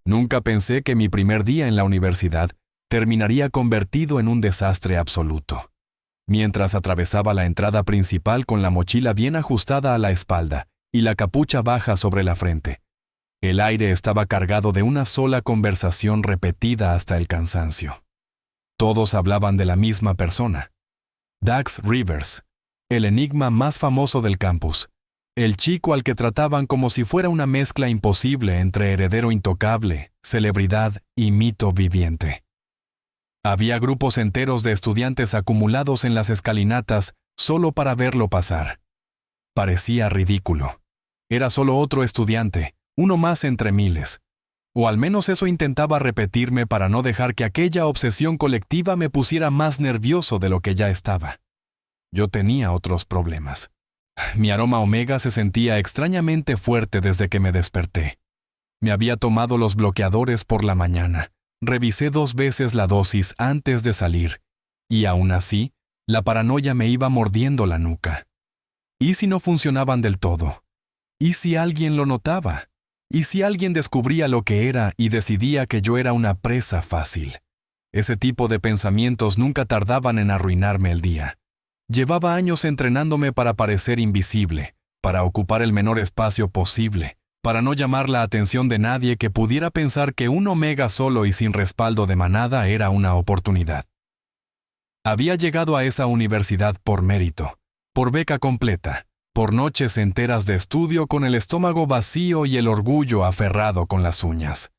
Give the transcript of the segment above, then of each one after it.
Nunca pensé que mi primer día en la universidad terminaría convertido en un desastre absoluto. Mientras atravesaba la entrada principal con la mochila bien ajustada a la espalda y la capucha baja sobre la frente, el aire estaba cargado de una sola conversación repetida hasta el cansancio. Todos hablaban de la misma persona. Dax Rivers, el enigma más famoso del campus, el chico al que trataban como si fuera una mezcla imposible entre heredero intocable, celebridad y mito viviente. Había grupos enteros de estudiantes acumulados en las escalinatas solo para verlo pasar. Parecía ridículo. Era solo otro estudiante, uno más entre miles. O al menos eso intentaba repetirme para no dejar que aquella obsesión colectiva me pusiera más nervioso de lo que ya estaba. Yo tenía otros problemas. Mi aroma omega se sentía extrañamente fuerte desde que me desperté. Me había tomado los bloqueadores por la mañana. Revisé 2 veces la dosis antes de salir, y aún así, la paranoia me iba mordiendo la nuca. ¿Y si no funcionaban del todo? ¿Y si alguien lo notaba? ¿Y si alguien descubría lo que era y decidía que yo era una presa fácil? Ese tipo de pensamientos nunca tardaban en arruinarme el día. Llevaba años entrenándome para parecer invisible, para ocupar el menor espacio posible, para no llamar la atención de nadie que pudiera pensar que un omega solo y sin respaldo de manada era una oportunidad. Había llegado a esa universidad por mérito, por beca completa, por noches enteras de estudio con el estómago vacío y el orgullo aferrado con las uñas.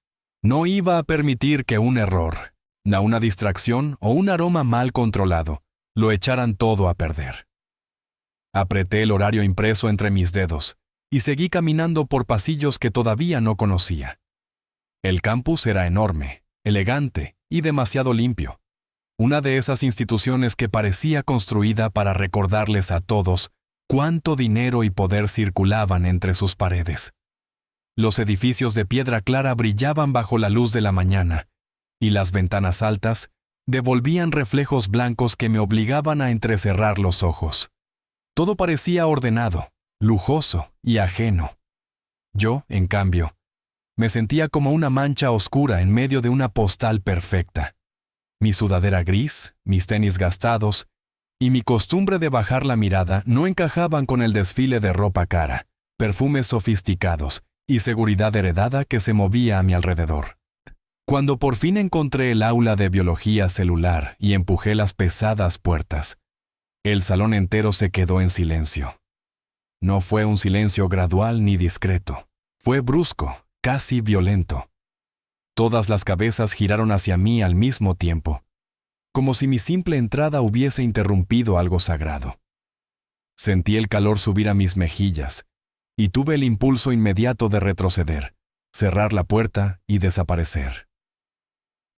No iba a permitir que un error, una distracción o un aroma mal controlado lo echaran todo a perder. Apreté el horario impreso entre mis dedos y seguí caminando por pasillos que todavía no conocía. El campus era enorme, elegante y demasiado limpio. Una de esas instituciones que parecía construida para recordarles a todos cuánto dinero y poder circulaban entre sus paredes. Los edificios de piedra clara brillaban bajo la luz de la mañana, y las ventanas altas devolvían reflejos blancos que me obligaban a entrecerrar los ojos. Todo parecía ordenado, lujoso y ajeno. Yo, en cambio, me sentía como una mancha oscura en medio de una postal perfecta. Mi sudadera gris, mis tenis gastados y mi costumbre de bajar la mirada no encajaban con el desfile de ropa cara, perfumes sofisticados y seguridad heredada que se movía a mi alrededor. Cuando por fin encontré el aula de biología celular y empujé las pesadas puertas, el salón entero se quedó en silencio. No fue un silencio gradual ni discreto. Fue brusco, casi violento. Todas las cabezas giraron hacia mí al mismo tiempo, como si mi simple entrada hubiese interrumpido algo sagrado. Sentí el calor subir a mis mejillas, y tuve el impulso inmediato de retroceder, cerrar la puerta y desaparecer.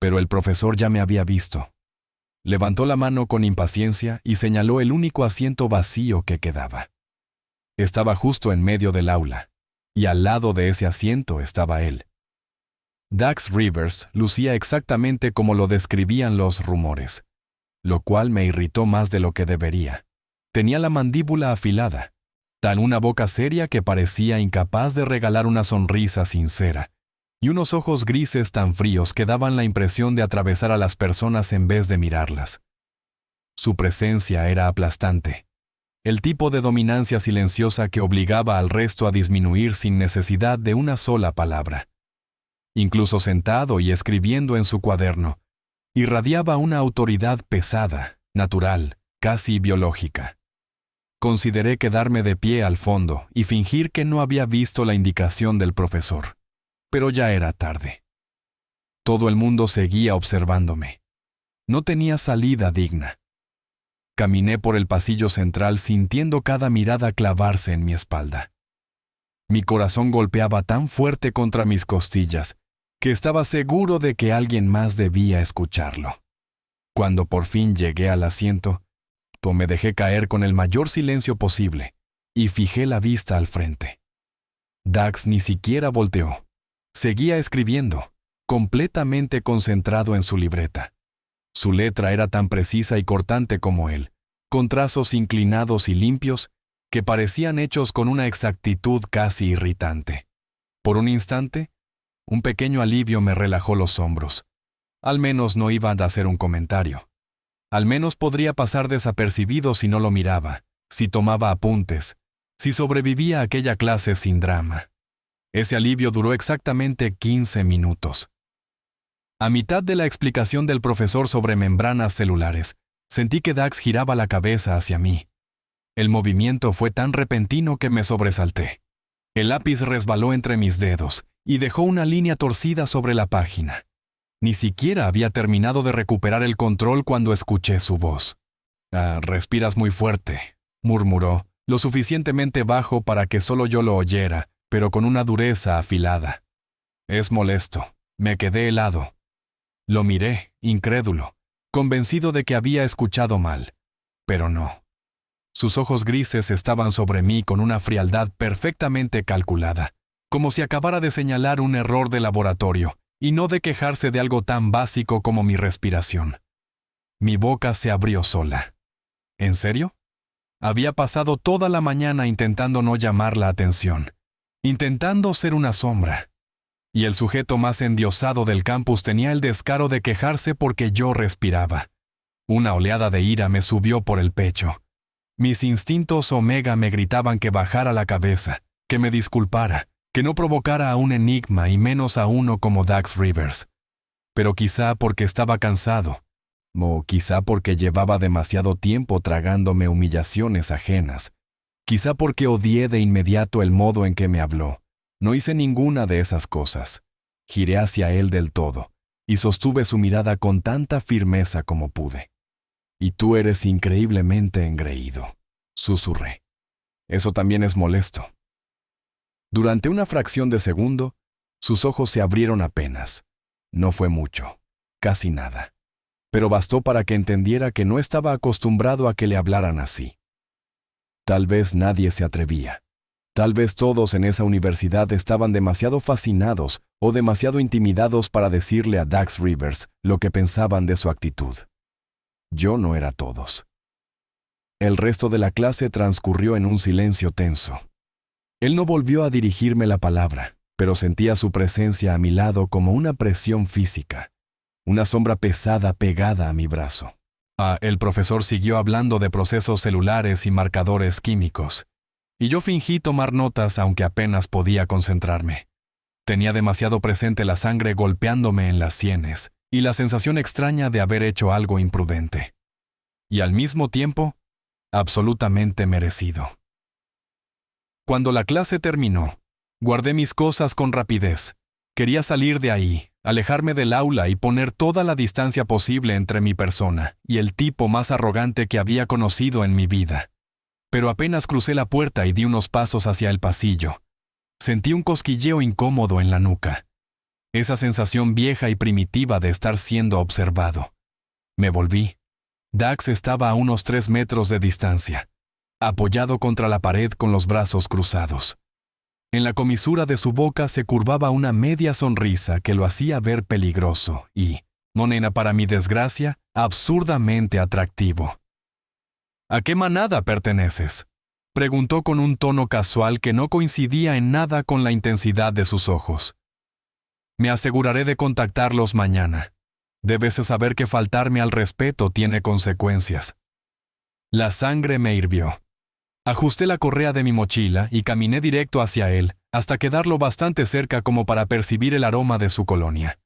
Pero el profesor ya me había visto. Levantó la mano con impaciencia y señaló el único asiento vacío que quedaba. Estaba justo en medio del aula, y al lado de ese asiento estaba él. Dax Rivers lucía exactamente como lo describían los rumores, lo cual me irritó más de lo que debería. Tenía la mandíbula afilada, una boca seria que parecía incapaz de regalar una sonrisa sincera, y unos ojos grises tan fríos que daban la impresión de atravesar a las personas en vez de mirarlas. Su presencia era aplastante. El tipo de dominancia silenciosa que obligaba al resto a disminuir sin necesidad de una sola palabra. Incluso sentado y escribiendo en su cuaderno, irradiaba una autoridad pesada, natural, casi biológica. Consideré quedarme de pie al fondo y fingir que no había visto la indicación del profesor, pero ya era tarde. Todo el mundo seguía observándome. No tenía salida digna. Caminé por el pasillo central sintiendo cada mirada clavarse en mi espalda. Mi corazón golpeaba tan fuerte contra mis costillas que estaba seguro de que alguien más debía escucharlo. Cuando por fin llegué al asiento, me dejé caer con el mayor silencio posible y fijé la vista al frente. Dax ni siquiera volteó. Seguía escribiendo, completamente concentrado en su libreta. Su letra era tan precisa y cortante como él, con trazos inclinados y limpios que parecían hechos con una exactitud casi irritante. Por un instante, Un pequeño alivio me relajó los hombros. Al menos no iba a hacer un comentario. Al menos podría pasar desapercibido si no lo miraba, si tomaba apuntes, si sobrevivía a aquella clase sin drama. Ese alivio duró exactamente 15 minutos. A mitad de la explicación del profesor sobre membranas celulares, sentí que Dax giraba la cabeza hacia mí. El movimiento fue tan repentino que me sobresalté. El lápiz resbaló entre mis dedos y dejó una línea torcida sobre la página. Ni siquiera había terminado de recuperar el control cuando escuché su voz. Respiras muy fuerte, murmuró, lo suficientemente bajo para que solo yo lo oyera, pero con una dureza afilada. Es molesto. Me quedé helado. Lo miré, incrédulo, convencido de que había escuchado mal. Pero no. Sus ojos grises estaban sobre mí con una frialdad perfectamente calculada, como si acabara de señalar un error de laboratorio, y no de quejarse de algo tan básico como mi respiración. Mi boca se abrió sola. ¿En serio? Había pasado toda la mañana intentando no llamar la atención, intentando ser una sombra. Y el sujeto más endiosado del campus tenía el descaro de quejarse porque yo respiraba. Una oleada de ira me subió por el pecho. Mis instintos omega me gritaban que bajara la cabeza, que me disculpara, que no provocara a un enigma y menos a uno como Dax Rivers. Pero quizá porque estaba cansado, o quizá porque llevaba demasiado tiempo tragándome humillaciones ajenas, quizá porque odié de inmediato el modo en que me habló. No hice ninguna de esas cosas. Giré hacia él del todo, y sostuve su mirada con tanta firmeza como pude. «Y tú eres increíblemente engreído», susurré. «Eso también es molesto». Durante una fracción de segundo, sus ojos se abrieron apenas. No fue mucho, casi nada. Pero bastó para que entendiera que no estaba acostumbrado a que le hablaran así. Tal vez nadie se atrevía. Tal vez todos en esa universidad estaban demasiado fascinados o demasiado intimidados para decirle a Dax Rivers lo que pensaban de su actitud. Yo no era todos. El resto de la clase transcurrió en un silencio tenso. Él no volvió a dirigirme la palabra, pero sentía su presencia a mi lado como una presión física, una sombra pesada pegada a mi brazo. El profesor siguió hablando de procesos celulares y marcadores químicos, y yo fingí tomar notas aunque apenas podía concentrarme. Tenía demasiado presente la sangre golpeándome en las sienes y la sensación extraña de haber hecho algo imprudente. Y al mismo tiempo, absolutamente merecido. Cuando la clase terminó, guardé mis cosas con rapidez. Quería salir de ahí, alejarme del aula y poner toda la distancia posible entre mi persona y el tipo más arrogante que había conocido en mi vida. Pero apenas crucé la puerta y di unos pasos hacia el pasillo, sentí un cosquilleo incómodo en la nuca. Esa sensación vieja y primitiva de estar siendo observado. Me volví. Dax estaba a unos 3 metros de distancia, apoyado contra la pared con los brazos cruzados. En la comisura de su boca se curvaba una media sonrisa que lo hacía ver peligroso y, no nena, para mi desgracia, absurdamente atractivo. «¿A qué manada perteneces?», preguntó con un tono casual que no coincidía en nada con la intensidad de sus ojos. «Me aseguraré de contactarlos mañana. Debes saber que faltarme al respeto tiene consecuencias». La sangre me hirvió. Ajusté la correa de mi mochila y caminé directo hacia él, hasta quedarlo bastante cerca como para percibir el aroma de su colonia.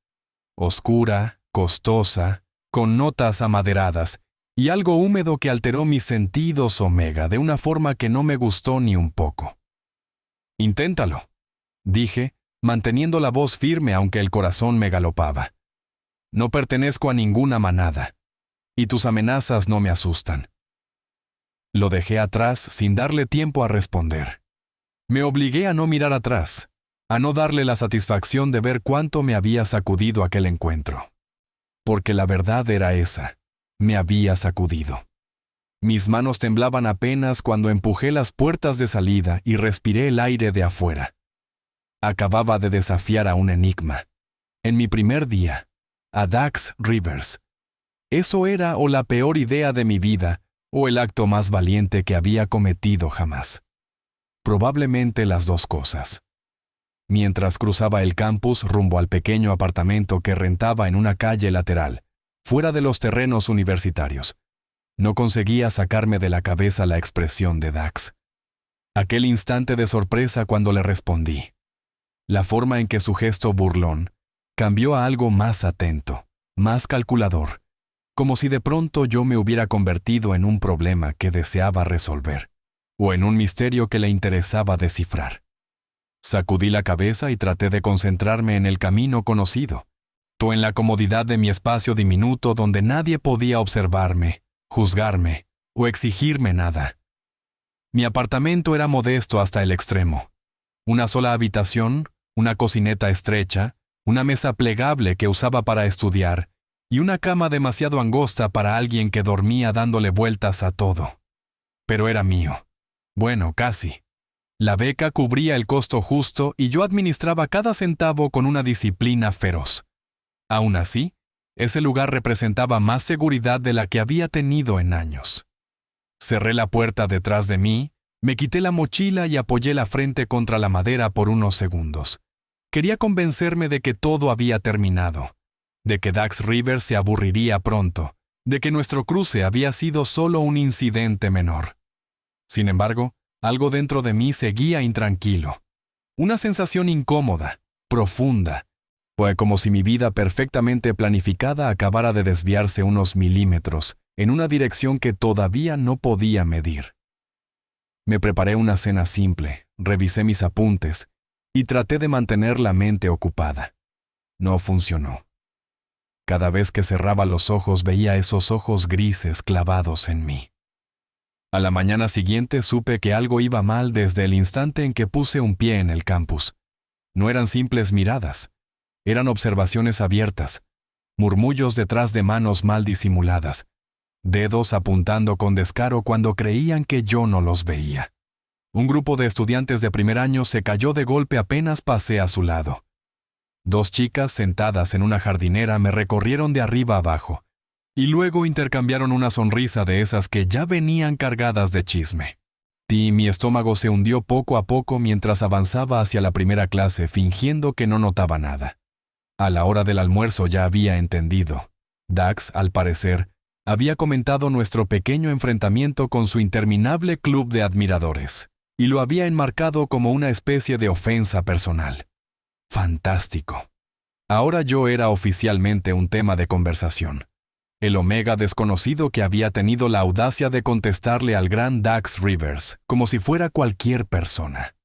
Oscura, costosa, con notas amaderadas, y algo húmedo que alteró mis sentidos omega de una forma que no me gustó ni un poco. «Inténtalo», dije, manteniendo la voz firme aunque el corazón me galopaba. «No pertenezco a ninguna manada, y tus amenazas no me asustan». Lo dejé atrás sin darle tiempo a responder. Me obligué a no mirar atrás, a no darle la satisfacción de ver cuánto me había sacudido aquel encuentro. Porque la verdad era esa. Me había sacudido. Mis manos temblaban apenas cuando empujé las puertas de salida y respiré el aire de afuera. Acababa de desafiar a un enigma. En mi primer día, a Dax Rivers. Eso era o la peor idea de mi vida, o el acto más valiente que había cometido jamás. Probablemente las dos cosas. Mientras cruzaba el campus rumbo al pequeño apartamento que rentaba en una calle lateral, fuera de los terrenos universitarios, no conseguía sacarme de la cabeza la expresión de Dax. Aquel instante de sorpresa cuando le respondí. La forma en que su gesto burlón cambió a algo más atento, más calculador, como si de pronto yo me hubiera convertido en un problema que deseaba resolver, o en un misterio que le interesaba descifrar. Sacudí la cabeza y traté de concentrarme en el camino conocido, o en la comodidad de mi espacio diminuto donde nadie podía observarme, juzgarme o exigirme nada. Mi apartamento era modesto hasta el extremo. Una sola habitación, una cocineta estrecha, una mesa plegable que usaba para estudiar y una cama demasiado angosta para alguien que dormía dándole vueltas a todo. Pero era mío. Bueno, casi. La beca cubría el costo justo y yo administraba cada centavo con una disciplina feroz. Aún así, ese lugar representaba más seguridad de la que había tenido en años. Cerré la puerta detrás de mí, me quité la mochila y apoyé la frente contra la madera por unos segundos. Quería convencerme de que todo había terminado, de que Dax Rivers se aburriría pronto, de que nuestro cruce había sido solo un incidente menor. Sin embargo, algo dentro de mí seguía intranquilo. Una sensación incómoda, profunda. Fue como si mi vida perfectamente planificada acabara de desviarse unos milímetros en una dirección que todavía no podía medir. Me preparé una cena simple, revisé mis apuntes y traté de mantener la mente ocupada. No funcionó. Cada vez que cerraba los ojos veía esos ojos grises clavados en mí. A la mañana siguiente supe que algo iba mal desde el instante en que puse un pie en el campus. No eran simples miradas, eran observaciones abiertas, murmullos detrás de manos mal disimuladas, dedos apuntando con descaro cuando creían que yo no los veía. Un grupo de estudiantes de primer año se cayó de golpe apenas pasé a su lado. 2 chicas sentadas en una jardinera me recorrieron de arriba abajo, y luego intercambiaron una sonrisa de esas que ya venían cargadas de chisme. Y mi estómago se hundió poco a poco mientras avanzaba hacia la primera clase fingiendo que no notaba nada. A la hora del almuerzo ya había entendido. Dax, al parecer, había comentado nuestro pequeño enfrentamiento con su interminable club de admiradores, y lo había enmarcado como una especie de ofensa personal. Fantástico. Ahora yo era oficialmente un tema de conversación. El Omega desconocido que había tenido la audacia de contestarle al gran Dax Rivers como si fuera cualquier persona.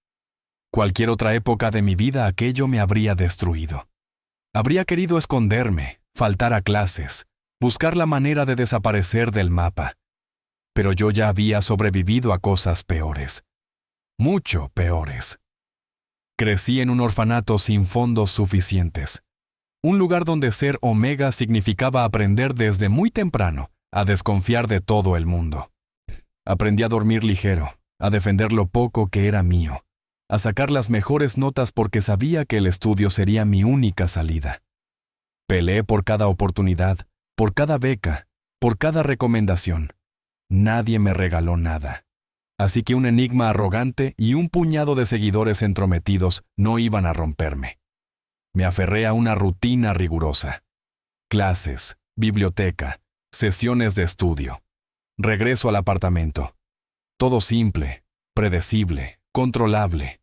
Cualquier otra época de mi vida aquello me habría destruido. Habría querido esconderme, faltar a clases, buscar la manera de desaparecer del mapa. Pero yo ya había sobrevivido a cosas peores. Mucho peores. Crecí en un orfanato sin fondos suficientes. Un lugar donde ser Omega significaba aprender desde muy temprano a desconfiar de todo el mundo. Aprendí a dormir ligero, a defender lo poco que era mío, a sacar las mejores notas porque sabía que el estudio sería mi única salida. Peleé por cada oportunidad, por cada beca, por cada recomendación. Nadie me regaló nada. Así que un enigma arrogante y un puñado de seguidores entrometidos no iban a romperme. Me aferré a una rutina rigurosa. Clases, biblioteca, sesiones de estudio. Regreso al apartamento. Todo simple, predecible, controlable.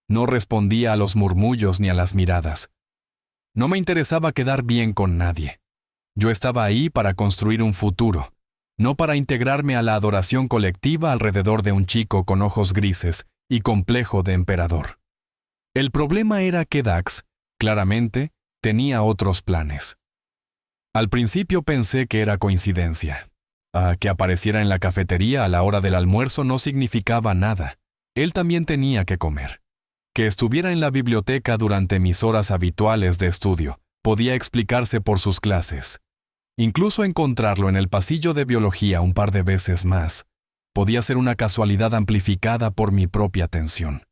No respondía a los murmullos ni a las miradas. No me interesaba quedar bien con nadie. Yo estaba ahí para construir un futuro, no para integrarme a la adoración colectiva alrededor de un chico con ojos grises y complejo de emperador. El problema era que Dax, claramente, tenía otros planes. Al principio pensé que era coincidencia. Que apareciera en la cafetería a la hora del almuerzo no significaba nada. Él también tenía que comer. Que estuviera en la biblioteca durante mis horas habituales de estudio podía explicarse por sus clases. Incluso encontrarlo en el pasillo de biología un par de veces más podía ser una casualidad amplificada por mi propia tensión.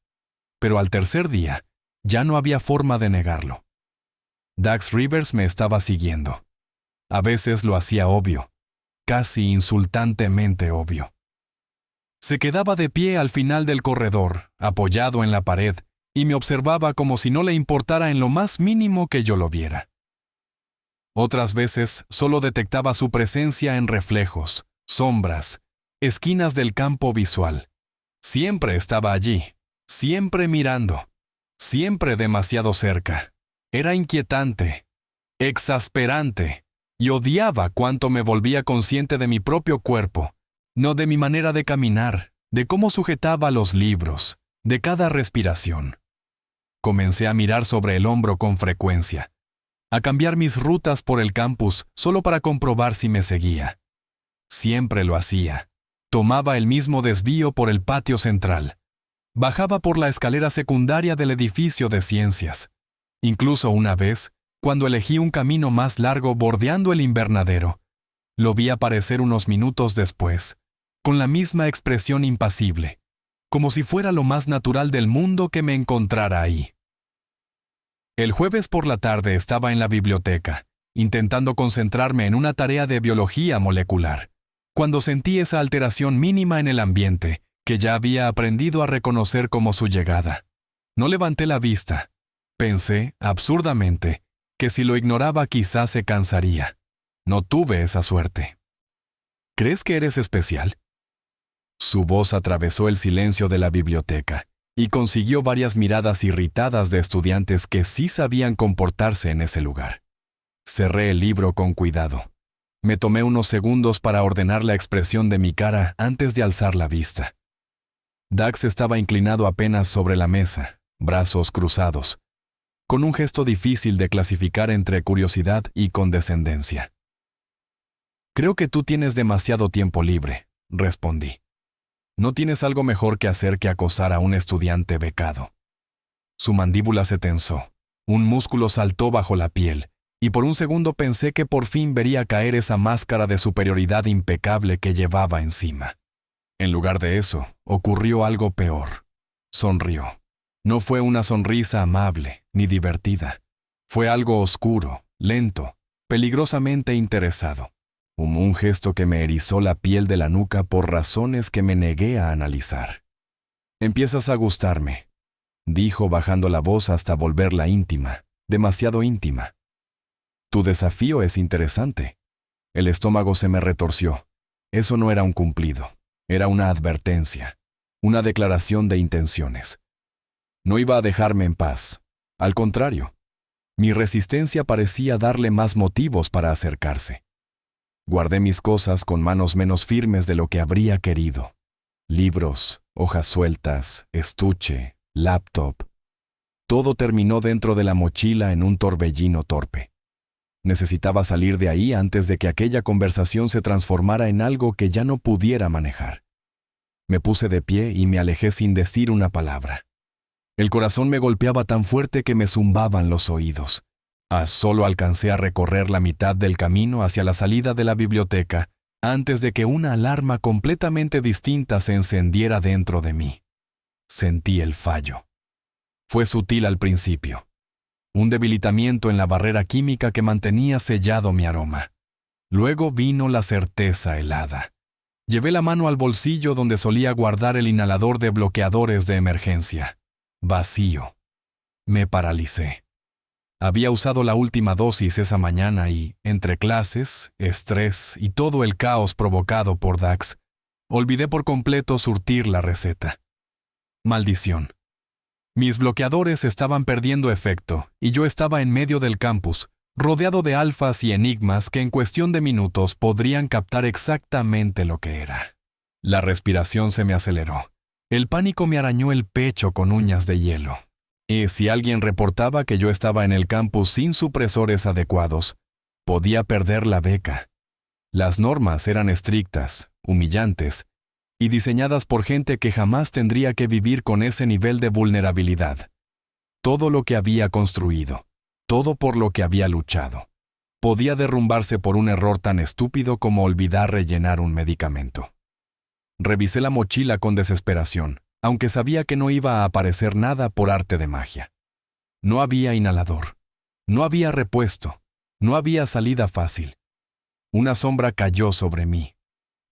Pero al tercer día, ya no había forma de negarlo. Dax Rivers me estaba siguiendo. A veces lo hacía obvio, casi insultantemente obvio. Se quedaba de pie al final del corredor, apoyado en la pared, y me observaba como si no le importara en lo más mínimo que yo lo viera. Otras veces solo detectaba su presencia en reflejos, sombras, esquinas del campo visual. Siempre estaba allí, siempre mirando, siempre demasiado cerca. Era inquietante, exasperante, y odiaba cuánto me volvía consciente de mi propio cuerpo, no de mi manera de caminar, de cómo sujetaba los libros, de cada respiración. Comencé a mirar sobre el hombro con frecuencia, a cambiar mis rutas por el campus solo para comprobar si me seguía. Siempre lo hacía. Tomaba el mismo desvío por el patio central. Bajaba por la escalera secundaria del edificio de ciencias. Incluso una vez, cuando elegí un camino más largo bordeando el invernadero, lo vi aparecer unos minutos después, con la misma expresión impasible, como si fuera lo más natural del mundo que me encontrara ahí. El jueves por la tarde estaba en la biblioteca, intentando concentrarme en una tarea de biología molecular, cuando sentí esa alteración mínima en el ambiente, que ya había aprendido a reconocer como su llegada. No levanté la vista. Pensé, absurdamente, que si lo ignoraba quizás se cansaría. No tuve esa suerte. ¿Crees que eres especial? Su voz atravesó el silencio de la biblioteca y consiguió varias miradas irritadas de estudiantes que sí sabían comportarse en ese lugar. Cerré el libro con cuidado. Me tomé unos segundos para ordenar la expresión de mi cara antes de alzar la vista. Dax estaba inclinado apenas sobre la mesa, brazos cruzados, con un gesto difícil de clasificar entre curiosidad y condescendencia. «Creo que tú tienes demasiado tiempo libre», respondí. «No tienes algo mejor que hacer que acosar a un estudiante becado». Su mandíbula se tensó, un músculo saltó bajo la piel, y por un segundo pensé que por fin vería caer esa máscara de superioridad impecable que llevaba encima. En lugar de eso, ocurrió algo peor. Sonrió. No fue una sonrisa amable, ni divertida. Fue algo oscuro, lento, peligrosamente interesado. Un gesto que me erizó la piel de la nuca por razones que me negué a analizar. «Empiezas a gustarme», dijo bajando la voz hasta volverla íntima, demasiado íntima. «Tu desafío es interesante». El estómago se me retorció. Eso no era un cumplido, era una advertencia, una declaración de intenciones. No iba a dejarme en paz. Al contrario, mi resistencia parecía darle más motivos para acercarse. Guardé mis cosas con manos menos firmes de lo que habría querido. Libros, hojas sueltas, estuche, laptop. Todo terminó dentro de la mochila en un torbellino torpe. Necesitaba salir de ahí antes de que aquella conversación se transformara en algo que ya no pudiera manejar. Me puse de pie y me alejé sin decir una palabra. El corazón me golpeaba tan fuerte que me zumbaban los oídos. Solo alcancé a recorrer la mitad del camino hacia la salida de la biblioteca antes de que una alarma completamente distinta se encendiera dentro de mí. Sentí el fallo. Fue sutil al principio. Un debilitamiento en la barrera química que mantenía sellado mi aroma. Luego vino la certeza helada. Llevé la mano al bolsillo donde solía guardar el inhalador de bloqueadores de emergencia. Vacío. Me paralicé. Había usado la última dosis esa mañana y, entre clases, estrés y todo el caos provocado por Dax, olvidé por completo surtir la receta. Maldición. Mis bloqueadores estaban perdiendo efecto y yo estaba en medio del campus, rodeado de alfas y enigmas que en cuestión de minutos podrían captar exactamente lo que era. La respiración se me aceleró. El pánico me arañó el pecho con uñas de hielo. Y si alguien reportaba que yo estaba en el campus sin supresores adecuados, podía perder la beca. Las normas eran estrictas, humillantes, y diseñadas por gente que jamás tendría que vivir con ese nivel de vulnerabilidad. Todo lo que había construido, todo por lo que había luchado, podía derrumbarse por un error tan estúpido como olvidar rellenar un medicamento. Revisé la mochila con desesperación, aunque sabía que no iba a aparecer nada por arte de magia. No había inhalador, no había repuesto, no había salida fácil. Una sombra cayó sobre mí.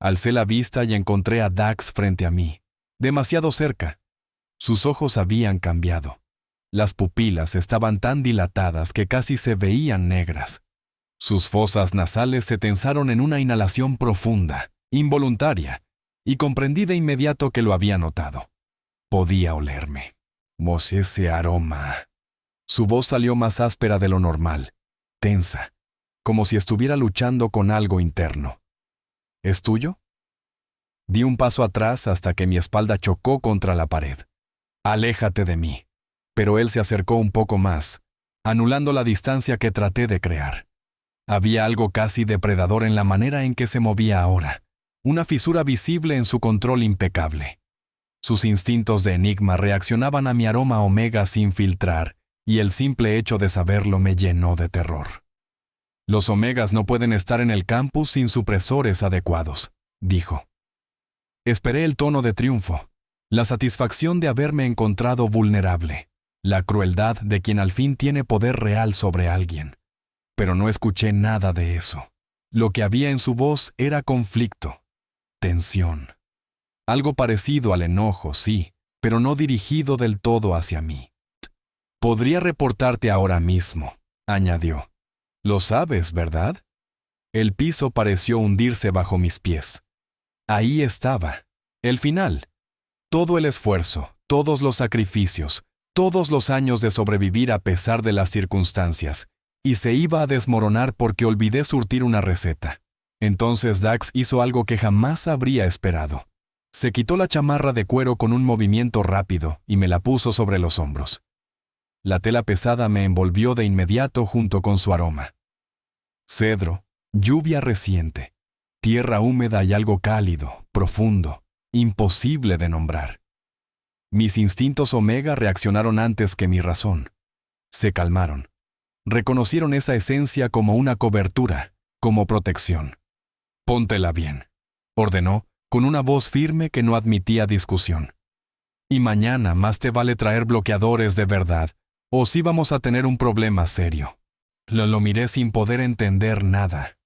Alcé la vista y encontré a Dax frente a mí, demasiado cerca. Sus ojos habían cambiado. Las pupilas estaban tan dilatadas que casi se veían negras. Sus fosas nasales se tensaron en una inhalación profunda, involuntaria, y comprendí de inmediato que lo había notado. Podía olerme. Ese aroma. Su voz salió más áspera de lo normal, tensa, como si estuviera luchando con algo interno. ¿Es tuyo? Di un paso atrás hasta que mi espalda chocó contra la pared. Aléjate de mí. Pero él se acercó un poco más, anulando la distancia que traté de crear. Había algo casi depredador en la manera en que se movía ahora, una fisura visible en su control impecable. Sus instintos de enigma reaccionaban a mi aroma omega sin filtrar, y el simple hecho de saberlo me llenó de terror. Los omegas no pueden estar en el campus sin supresores adecuados, dijo. Esperé el tono de triunfo, la satisfacción de haberme encontrado vulnerable, la crueldad de quien al fin tiene poder real sobre alguien. Pero no escuché nada de eso. Lo que había en su voz era conflicto, tensión. Algo parecido al enojo, sí, pero no dirigido del todo hacia mí. Podría reportarte ahora mismo, añadió. Lo sabes, ¿verdad? El piso pareció hundirse bajo mis pies. Ahí estaba, el final. Todo el esfuerzo, todos los sacrificios, todos los años de sobrevivir a pesar de las circunstancias, y se iba a desmoronar porque olvidé surtir una receta. Entonces Dax hizo algo que jamás habría esperado. Se quitó la chamarra de cuero con un movimiento rápido y me la puso sobre los hombros. La tela pesada me envolvió de inmediato junto con su aroma. Cedro, lluvia reciente, tierra húmeda y algo cálido, profundo, imposible de nombrar. Mis instintos omega reaccionaron antes que mi razón. Se calmaron. Reconocieron esa esencia como una cobertura, como protección. Póntela bien, ordenó, con una voz firme que no admitía discusión. Y mañana más te vale traer bloqueadores de verdad, o sí vamos a tener un problema serio. Lo miré sin poder entender nada.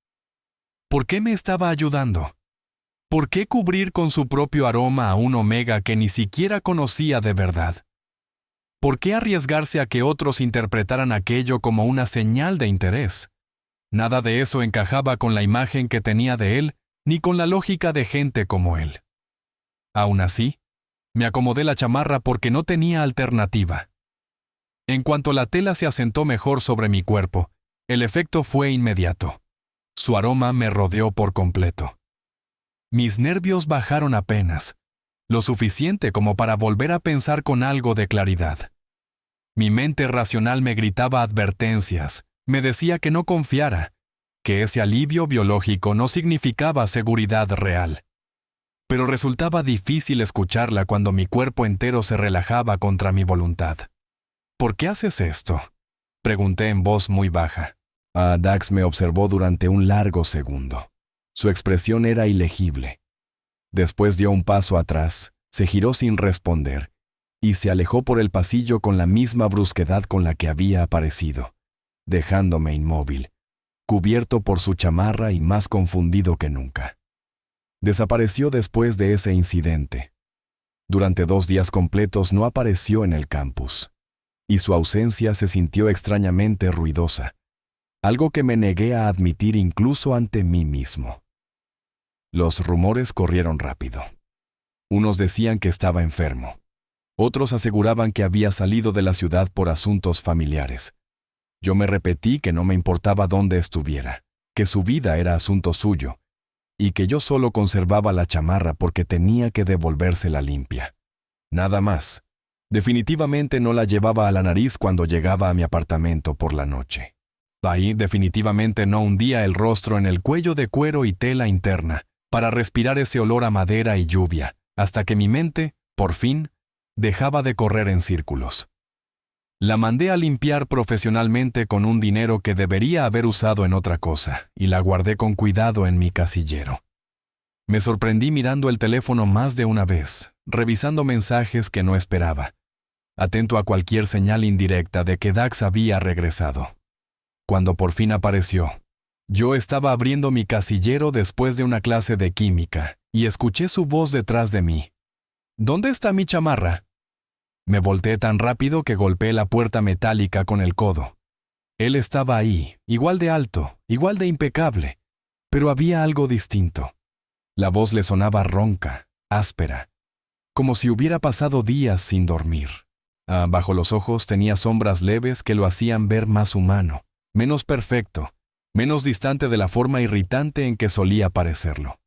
¿Por qué me estaba ayudando? ¿Por qué cubrir con su propio aroma a un omega que ni siquiera conocía de verdad? ¿Por qué arriesgarse a que otros interpretaran aquello como una señal de interés? Nada de eso encajaba con la imagen que tenía de él, ni con la lógica de gente como él. Aún así, me acomodé la chamarra porque no tenía alternativa. En cuanto la tela se asentó mejor sobre mi cuerpo, el efecto fue inmediato. Su aroma me rodeó por completo. Mis nervios bajaron apenas, lo suficiente como para volver a pensar con algo de claridad. Mi mente racional me gritaba advertencias, me decía que no confiara, que ese alivio biológico no significaba seguridad real. Pero resultaba difícil escucharla cuando mi cuerpo entero se relajaba contra mi voluntad. ¿Por qué haces esto?, pregunté en voz muy baja. Dax me observó durante un largo segundo. Su expresión era ilegible. Después dio un paso atrás, se giró sin responder, y se alejó por el pasillo con la misma brusquedad con la que había aparecido, dejándome inmóvil, cubierto por su chamarra y más confundido que nunca. Desapareció después de ese incidente. Durante 2 días completos no apareció en el campus, y su ausencia se sintió extrañamente ruidosa, algo que me negué a admitir incluso ante mí mismo. Los rumores corrieron rápido. Unos decían que estaba enfermo. Otros aseguraban que había salido de la ciudad por asuntos familiares. Yo me repetí que no me importaba dónde estuviera, que su vida era asunto suyo, y que yo solo conservaba la chamarra porque tenía que devolvérsela limpia. Nada más. Definitivamente no la llevaba a la nariz cuando llegaba a mi apartamento por la noche. Ahí definitivamente no hundía el rostro en el cuello de cuero y tela interna para respirar ese olor a madera y lluvia, hasta que mi mente, por fin, dejaba de correr en círculos. La mandé a limpiar profesionalmente con un dinero que debería haber usado en otra cosa, y la guardé con cuidado en mi casillero. Me sorprendí mirando el teléfono más de una vez, revisando mensajes que no esperaba, atento a cualquier señal indirecta de que Dax había regresado. Cuando por fin apareció, yo estaba abriendo mi casillero después de una clase de química, y escuché su voz detrás de mí. «¿Dónde está mi chamarra?» Me volteé tan rápido que golpeé la puerta metálica con el codo. Él estaba ahí, igual de alto, igual de impecable, pero había algo distinto. La voz le sonaba ronca, áspera, como si hubiera pasado días sin dormir. Bajo los ojos tenía sombras leves que lo hacían ver más humano, menos perfecto, menos distante de la forma irritante en que solía parecerlo.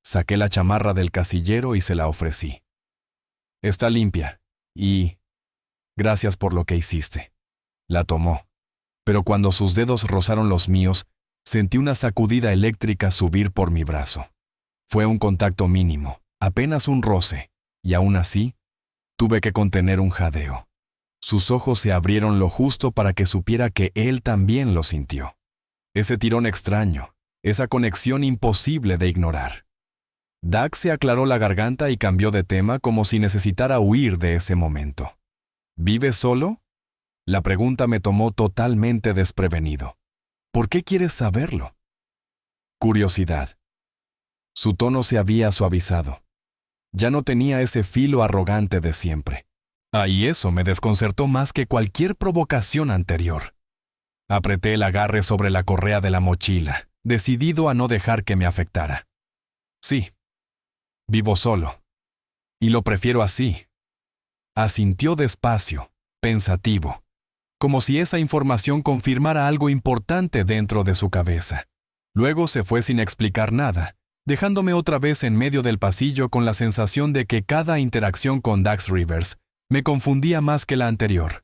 Saqué la chamarra del casillero y se la ofrecí. Está limpia, y gracias por lo que hiciste. La tomó, pero cuando sus dedos rozaron los míos, sentí una sacudida eléctrica subir por mi brazo. Fue un contacto mínimo, apenas un roce, y aún así, tuve que contener un jadeo. Sus ojos se abrieron lo justo para que supiera que él también lo sintió. Ese tirón extraño, esa conexión imposible de ignorar. Dax se aclaró la garganta y cambió de tema como si necesitara huir de ese momento. ¿Vives solo? La pregunta me tomó totalmente desprevenido. ¿Por qué quieres saberlo? Curiosidad. Su tono se había suavizado. Ya no tenía ese filo arrogante de siempre. Y eso me desconcertó más que cualquier provocación anterior. Apreté el agarre sobre la correa de la mochila, decidido a no dejar que me afectara. Sí, vivo solo. Y lo prefiero así. Asintió despacio, pensativo, como si esa información confirmara algo importante dentro de su cabeza. Luego se fue sin explicar nada, dejándome otra vez en medio del pasillo con la sensación de que cada interacción con Dax Rivers me confundía más que la anterior.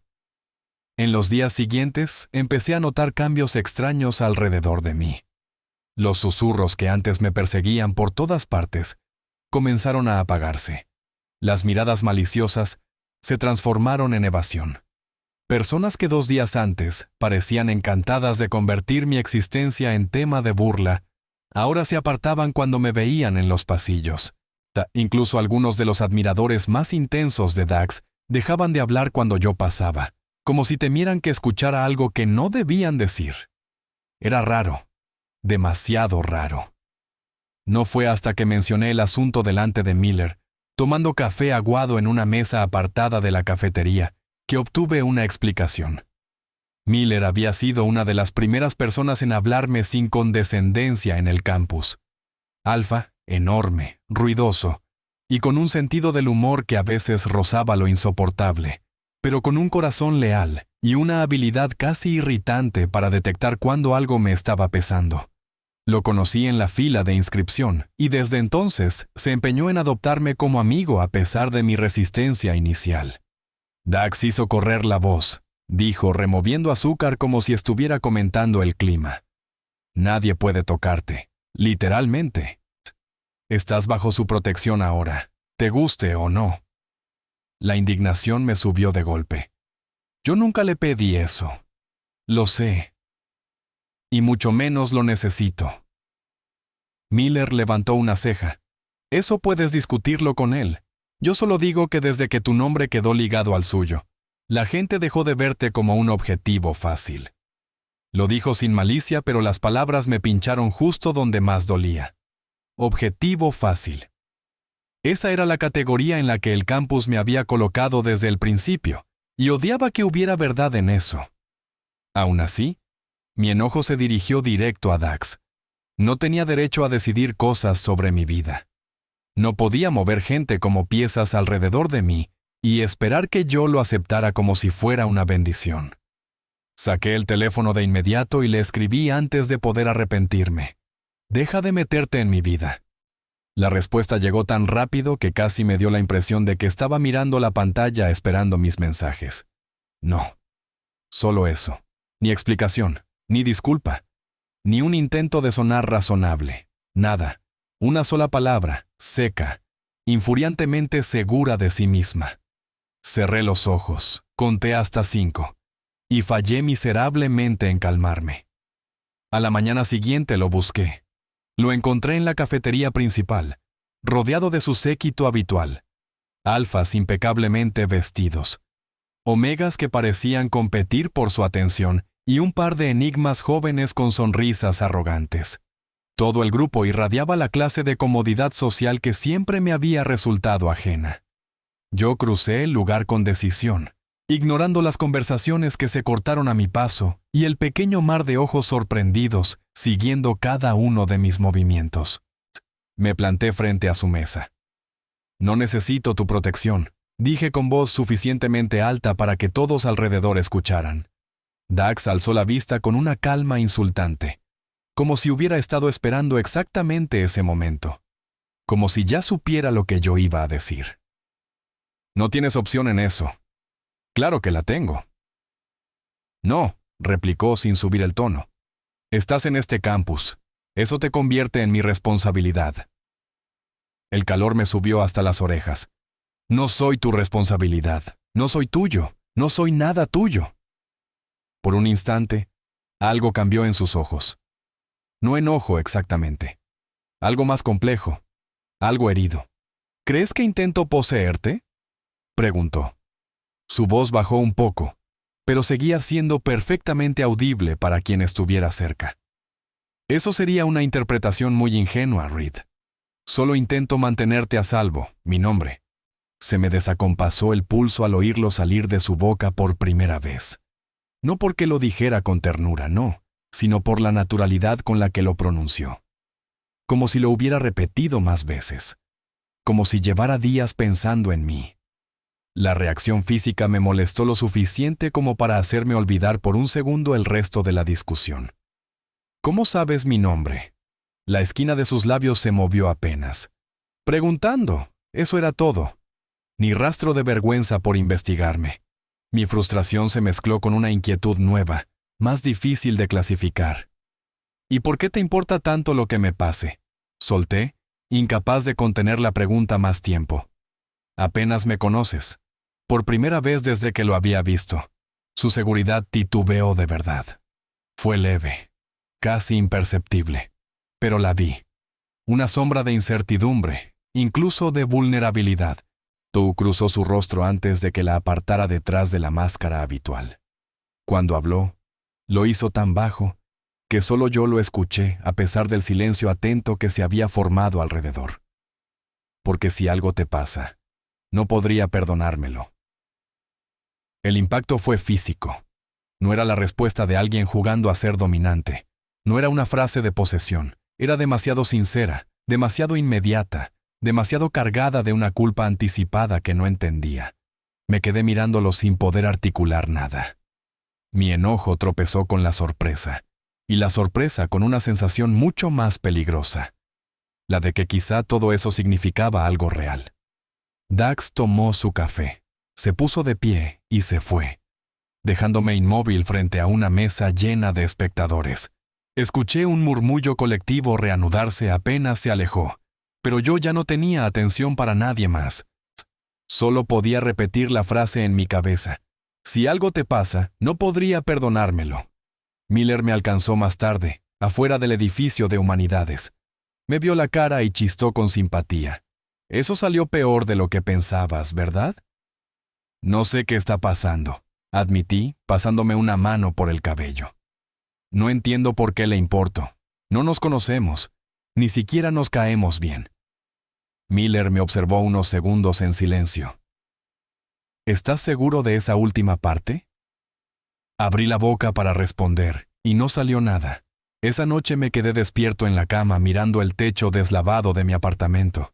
En los días siguientes empecé a notar cambios extraños alrededor de mí. Los susurros que antes me perseguían por todas partes comenzaron a apagarse. Las miradas maliciosas se transformaron en evasión. Personas que 2 días antes parecían encantadas de convertir mi existencia en tema de burla, ahora se apartaban cuando me veían en los pasillos. Incluso algunos de los admiradores más intensos de Dax dejaban de hablar cuando yo pasaba, como si temieran que escuchara algo que no debían decir. Era raro, demasiado raro. No fue hasta que mencioné el asunto delante de Miller, tomando café aguado en una mesa apartada de la cafetería, que obtuve una explicación. Miller había sido una de las primeras personas en hablarme sin condescendencia en el campus. Alfa, enorme, ruidoso, y con un sentido del humor que a veces rozaba lo insoportable, pero con un corazón leal y una habilidad casi irritante para detectar cuando algo me estaba pesando. Lo conocí en la fila de inscripción y desde entonces se empeñó en adoptarme como amigo a pesar de mi resistencia inicial. Dax hizo correr la voz, dijo removiendo azúcar como si estuviera comentando el clima. Nadie puede tocarte, literalmente. Estás bajo su protección ahora, te guste o no. La indignación me subió de golpe. Yo nunca le pedí eso. Lo sé. Y mucho menos lo necesito. Miller levantó una ceja. Eso puedes discutirlo con él. Yo solo digo que desde que tu nombre quedó ligado al suyo, la gente dejó de verte como un objetivo fácil. Lo dijo sin malicia, pero las palabras me pincharon justo donde más dolía. Objetivo fácil. Esa era la categoría en la que el campus me había colocado desde el principio, y odiaba que hubiera verdad en eso. Aún así, mi enojo se dirigió directo a Dax. No tenía derecho a decidir cosas sobre mi vida. No podía mover gente como piezas alrededor de mí y esperar que yo lo aceptara como si fuera una bendición. Saqué el teléfono de inmediato y le escribí antes de poder arrepentirme. Deja de meterte en mi vida. La respuesta llegó tan rápido que casi me dio la impresión de que estaba mirando la pantalla esperando mis mensajes. No. Solo eso. Ni explicación, ni disculpa, ni un intento de sonar razonable. Nada. Una sola palabra, seca, infuriantemente segura de sí misma. Cerré los ojos, conté hasta 5, y fallé miserablemente en calmarme. A la mañana siguiente lo busqué. Lo encontré en la cafetería principal, rodeado de su séquito habitual. Alfas impecablemente vestidos. Omegas que parecían competir por su atención y un par de enigmas jóvenes con sonrisas arrogantes. Todo el grupo irradiaba la clase de comodidad social que siempre me había resultado ajena. Yo crucé el lugar con decisión, ignorando las conversaciones que se cortaron a mi paso y el pequeño mar de ojos sorprendidos siguiendo cada uno de mis movimientos. Me planté frente a su mesa. «No necesito tu protección», dije con voz suficientemente alta para que todos alrededor escucharan. Dax alzó la vista con una calma insultante, como si hubiera estado esperando exactamente ese momento, como si ya supiera lo que yo iba a decir. «No tienes opción en eso». «Claro que la tengo». «No», replicó sin subir el tono. «Estás en este campus. Eso te convierte en mi responsabilidad». El calor me subió hasta las orejas. «No soy tu responsabilidad. No soy tuyo. No soy nada tuyo». Por un instante, algo cambió en sus ojos. No enojo exactamente. Algo más complejo. Algo herido. «¿Crees que intento poseerte?», preguntó. Su voz bajó un poco, pero seguía siendo perfectamente audible para quien estuviera cerca. «Eso sería una interpretación muy ingenua, Reed. Solo intento mantenerte a salvo, mi nombre». Se me desacompasó el pulso al oírlo salir de su boca por primera vez. No porque lo dijera con ternura, no, sino por la naturalidad con la que lo pronunció. Como si lo hubiera repetido más veces. Como si llevara días pensando en mí. La reacción física me molestó lo suficiente como para hacerme olvidar por un segundo el resto de la discusión. «¿Cómo sabes mi nombre?». La esquina de sus labios se movió apenas. «Preguntando, eso era todo. Ni rastro de vergüenza por investigarme». Mi frustración se mezcló con una inquietud nueva, más difícil de clasificar. «¿Y por qué te importa tanto lo que me pase?», solté, incapaz de contener la pregunta más tiempo. «Apenas me conoces». Por primera vez desde que lo había visto, su seguridad titubeó de verdad. Fue leve, casi imperceptible, pero la vi. Una sombra de incertidumbre, incluso de vulnerabilidad. Cruzó su rostro antes de que la apartara detrás de la máscara habitual. Cuando habló, lo hizo tan bajo que solo yo lo escuché a pesar del silencio atento que se había formado alrededor. «Porque si algo te pasa, no podría perdonármelo». El impacto fue físico. No era la respuesta de alguien jugando a ser dominante. No era una frase de posesión. Era demasiado sincera, demasiado inmediata, demasiado cargada de una culpa anticipada que no entendía. Me quedé mirándolo sin poder articular nada. Mi enojo tropezó con la sorpresa, y la sorpresa con una sensación mucho más peligrosa, la de que quizá todo eso significaba algo real. Dax tomó su café, se puso de pie y se fue, dejándome inmóvil frente a una mesa llena de espectadores. Escuché un murmullo colectivo reanudarse apenas se alejó, pero yo ya no tenía atención para nadie más. Solo podía repetir la frase en mi cabeza. «Si algo te pasa, no podría perdonármelo». Miller me alcanzó más tarde, afuera del edificio de humanidades. Me vio la cara y chistó con simpatía. «Eso salió peor de lo que pensabas, ¿verdad?». «No sé qué está pasando», admití, pasándome una mano por el cabello. «No entiendo por qué le importo. No nos conocemos. Ni siquiera nos caemos bien». Miller me observó unos segundos en silencio. «¿Estás seguro de esa última parte?». Abrí la boca para responder, y no salió nada. Esa noche me quedé despierto en la cama mirando el techo deslavado de mi apartamento.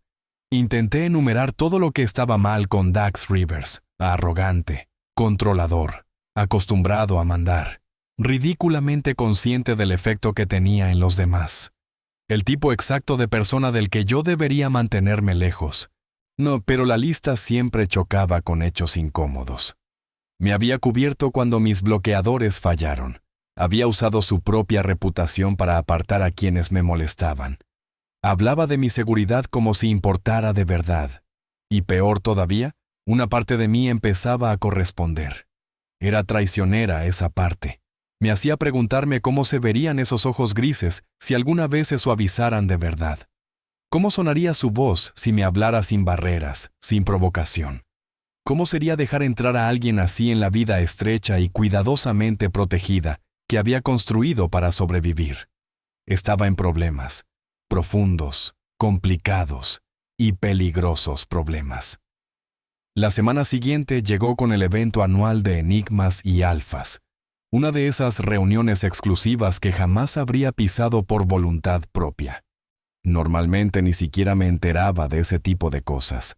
Intenté enumerar todo lo que estaba mal con Dax Rivers. Arrogante, controlador, acostumbrado a mandar, ridículamente consciente del efecto que tenía en los demás. El tipo exacto de persona del que yo debería mantenerme lejos. No, pero la lista siempre chocaba con hechos incómodos. Me había cubierto cuando mis bloqueadores fallaron. Había usado su propia reputación para apartar a quienes me molestaban. Hablaba de mi seguridad como si importara de verdad. Y peor todavía, una parte de mí empezaba a corresponder. Era traicionera esa parte. Me hacía preguntarme cómo se verían esos ojos grises si alguna vez se suavizaran de verdad. ¿Cómo sonaría su voz si me hablara sin barreras, sin provocación? ¿Cómo sería dejar entrar a alguien así en la vida estrecha y cuidadosamente protegida que había construido para sobrevivir? Estaba en problemas, profundos, complicados y peligrosos problemas. La semana siguiente llegó con el evento anual de Enigmas y Alfas, una de esas reuniones exclusivas que jamás habría pisado por voluntad propia. Normalmente ni siquiera me enteraba de ese tipo de cosas,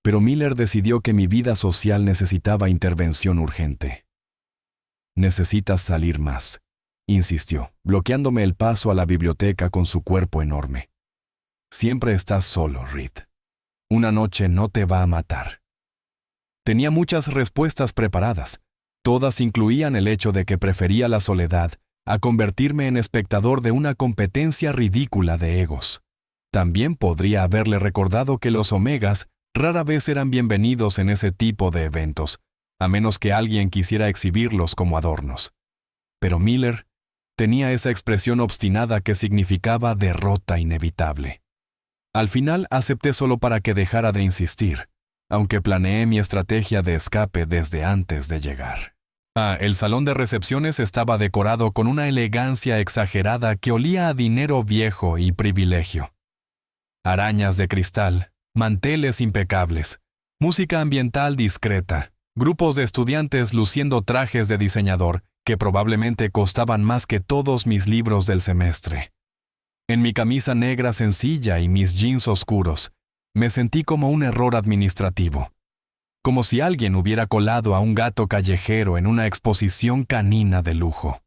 pero Miller decidió que mi vida social necesitaba intervención urgente. «Necesitas salir más», insistió, bloqueándome el paso a la biblioteca con su cuerpo enorme. «Siempre estás solo, Reed. Una noche no te va a matar». Tenía muchas respuestas preparadas. Todas incluían el hecho de que prefería la soledad a convertirme en espectador de una competencia ridícula de egos. También podría haberle recordado que los omegas rara vez eran bienvenidos en ese tipo de eventos, a menos que alguien quisiera exhibirlos como adornos. Pero Miller tenía esa expresión obstinada que significaba derrota inevitable. Al final acepté solo para que dejara de insistir, aunque planeé mi estrategia de escape desde antes de llegar. El salón de recepciones estaba decorado con una elegancia exagerada que olía a dinero viejo y privilegio. Arañas de cristal, manteles impecables, música ambiental discreta, grupos de estudiantes luciendo trajes de diseñador que probablemente costaban más que todos mis libros del semestre. En mi camisa negra sencilla y mis jeans oscuros, me sentí como un error administrativo, como si alguien hubiera colado a un gato callejero en una exposición canina de lujo.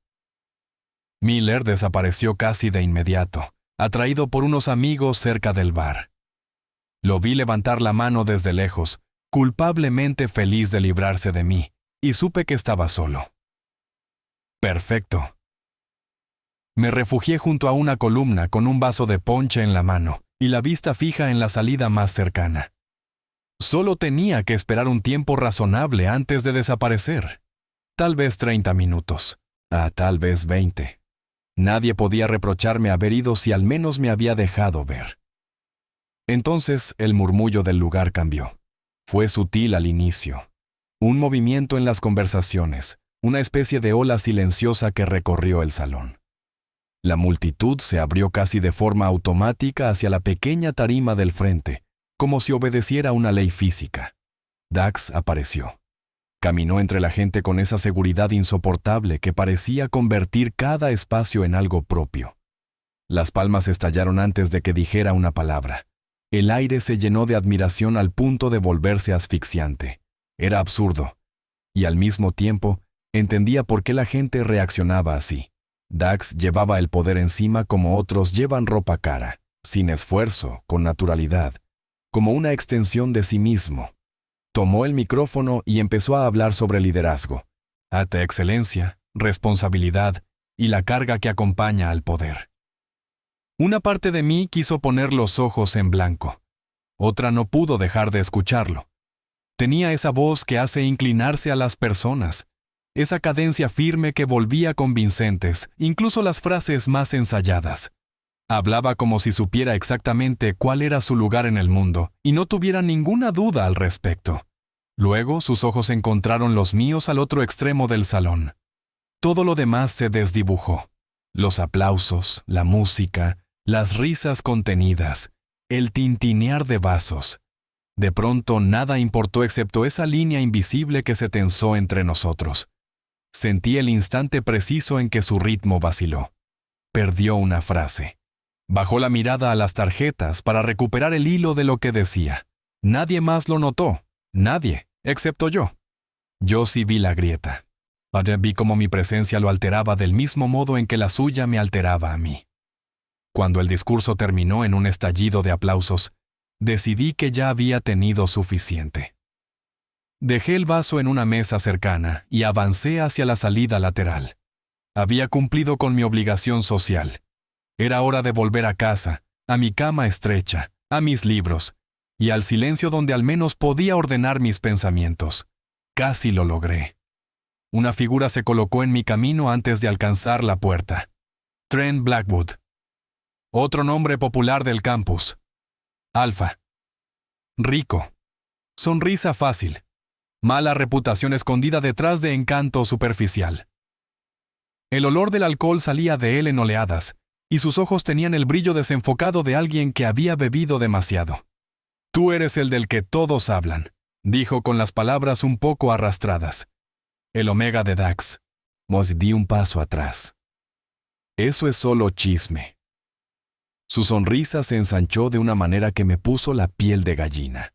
Miller desapareció casi de inmediato, atraído por unos amigos cerca del bar. Lo vi levantar la mano desde lejos, culpablemente feliz de librarse de mí, y supe que estaba solo. Perfecto. Me refugié junto a una columna con un vaso de ponche en la mano y la vista fija en la salida más cercana. Solo tenía que esperar un tiempo razonable antes de desaparecer. Tal vez 30 minutos. Tal vez 20. Nadie podía reprocharme haber ido si al menos me había dejado ver. Entonces el murmullo del lugar cambió. Fue sutil al inicio. Un movimiento en las conversaciones, una especie de ola silenciosa que recorrió el salón. La multitud se abrió casi de forma automática hacia la pequeña tarima del frente, como si obedeciera una ley física. Dax apareció. Caminó entre la gente con esa seguridad insoportable que parecía convertir cada espacio en algo propio. Las palmas estallaron antes de que dijera una palabra. El aire se llenó de admiración al punto de volverse asfixiante. Era absurdo. Y al mismo tiempo, entendía por qué la gente reaccionaba así. Dax llevaba el poder encima como otros llevan ropa cara, sin esfuerzo, con naturalidad, como una extensión de sí mismo. Tomó el micrófono y empezó a hablar sobre liderazgo, alta excelencia, responsabilidad y la carga que acompaña al poder. Una parte de mí quiso poner los ojos en blanco. Otra no pudo dejar de escucharlo. Tenía esa voz que hace inclinarse a las personas, esa cadencia firme que volvía convincentes, incluso las frases más ensayadas. Hablaba como si supiera exactamente cuál era su lugar en el mundo y no tuviera ninguna duda al respecto. Luego sus ojos encontraron los míos al otro extremo del salón. Todo lo demás se desdibujó. Los aplausos, la música, las risas contenidas, el tintinear de vasos. De pronto nada importó excepto esa línea invisible que se tensó entre nosotros. Sentí el instante preciso en que su ritmo vaciló. Perdió una frase. Bajó la mirada a las tarjetas para recuperar el hilo de lo que decía. Nadie más lo notó. Nadie, excepto yo. Yo sí vi la grieta. Vi cómo mi presencia lo alteraba del mismo modo en que la suya me alteraba a mí. Cuando el discurso terminó en un estallido de aplausos, decidí que ya había tenido suficiente. Dejé el vaso en una mesa cercana y avancé hacia la salida lateral. Había cumplido con mi obligación social. Era hora de volver a casa, a mi cama estrecha, a mis libros, y al silencio donde al menos podía ordenar mis pensamientos. Casi lo logré. Una figura se colocó en mi camino antes de alcanzar la puerta. Trent Blackwood. Otro nombre popular del campus. Alfa. Rico. Sonrisa fácil. Mala reputación escondida detrás de encanto superficial. El olor del alcohol salía de él en oleadas, y sus ojos tenían el brillo desenfocado de alguien que había bebido demasiado. Tú eres el del que todos hablan. dijo con las palabras un poco arrastradas. El Omega de Dax. Mos di un paso atrás. Eso es solo chisme. Su sonrisa se ensanchó de una manera que me puso la piel de gallina.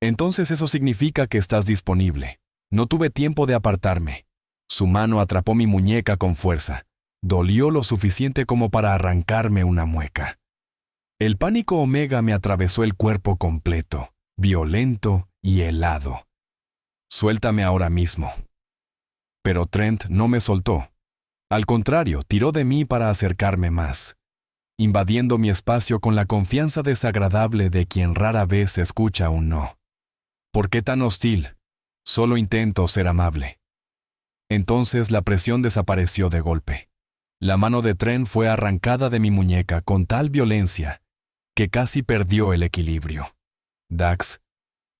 Entonces eso significa que estás disponible. No tuve tiempo de apartarme. Su mano atrapó mi muñeca con fuerza. Dolió lo suficiente como para arrancarme una mueca. El pánico Omega me atravesó el cuerpo completo, violento y helado. Suéltame ahora mismo. Pero Trent no me soltó. Al contrario, tiró de mí para acercarme más, invadiendo mi espacio con la confianza desagradable de quien rara vez escucha un no. ¿Por qué tan hostil? Solo intento ser amable. Entonces la presión desapareció de golpe. La mano de Trent fue arrancada de mi muñeca con tal violencia que casi perdió el equilibrio. Dax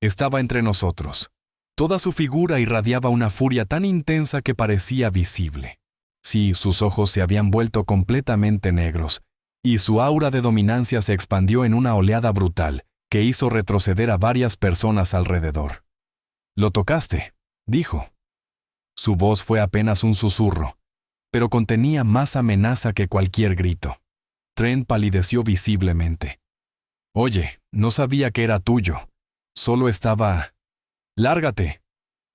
estaba entre nosotros. Toda su figura irradiaba una furia tan intensa que parecía visible. Sí, sus ojos se habían vuelto completamente negros, y su aura de dominancia se expandió en una oleada brutal que hizo retroceder a varias personas alrededor. «Lo tocaste», dijo. Su voz fue apenas un susurro, pero contenía más amenaza que cualquier grito. Trent palideció visiblemente. «Oye, no sabía que era tuyo. Solo estaba... ¡Lárgate!».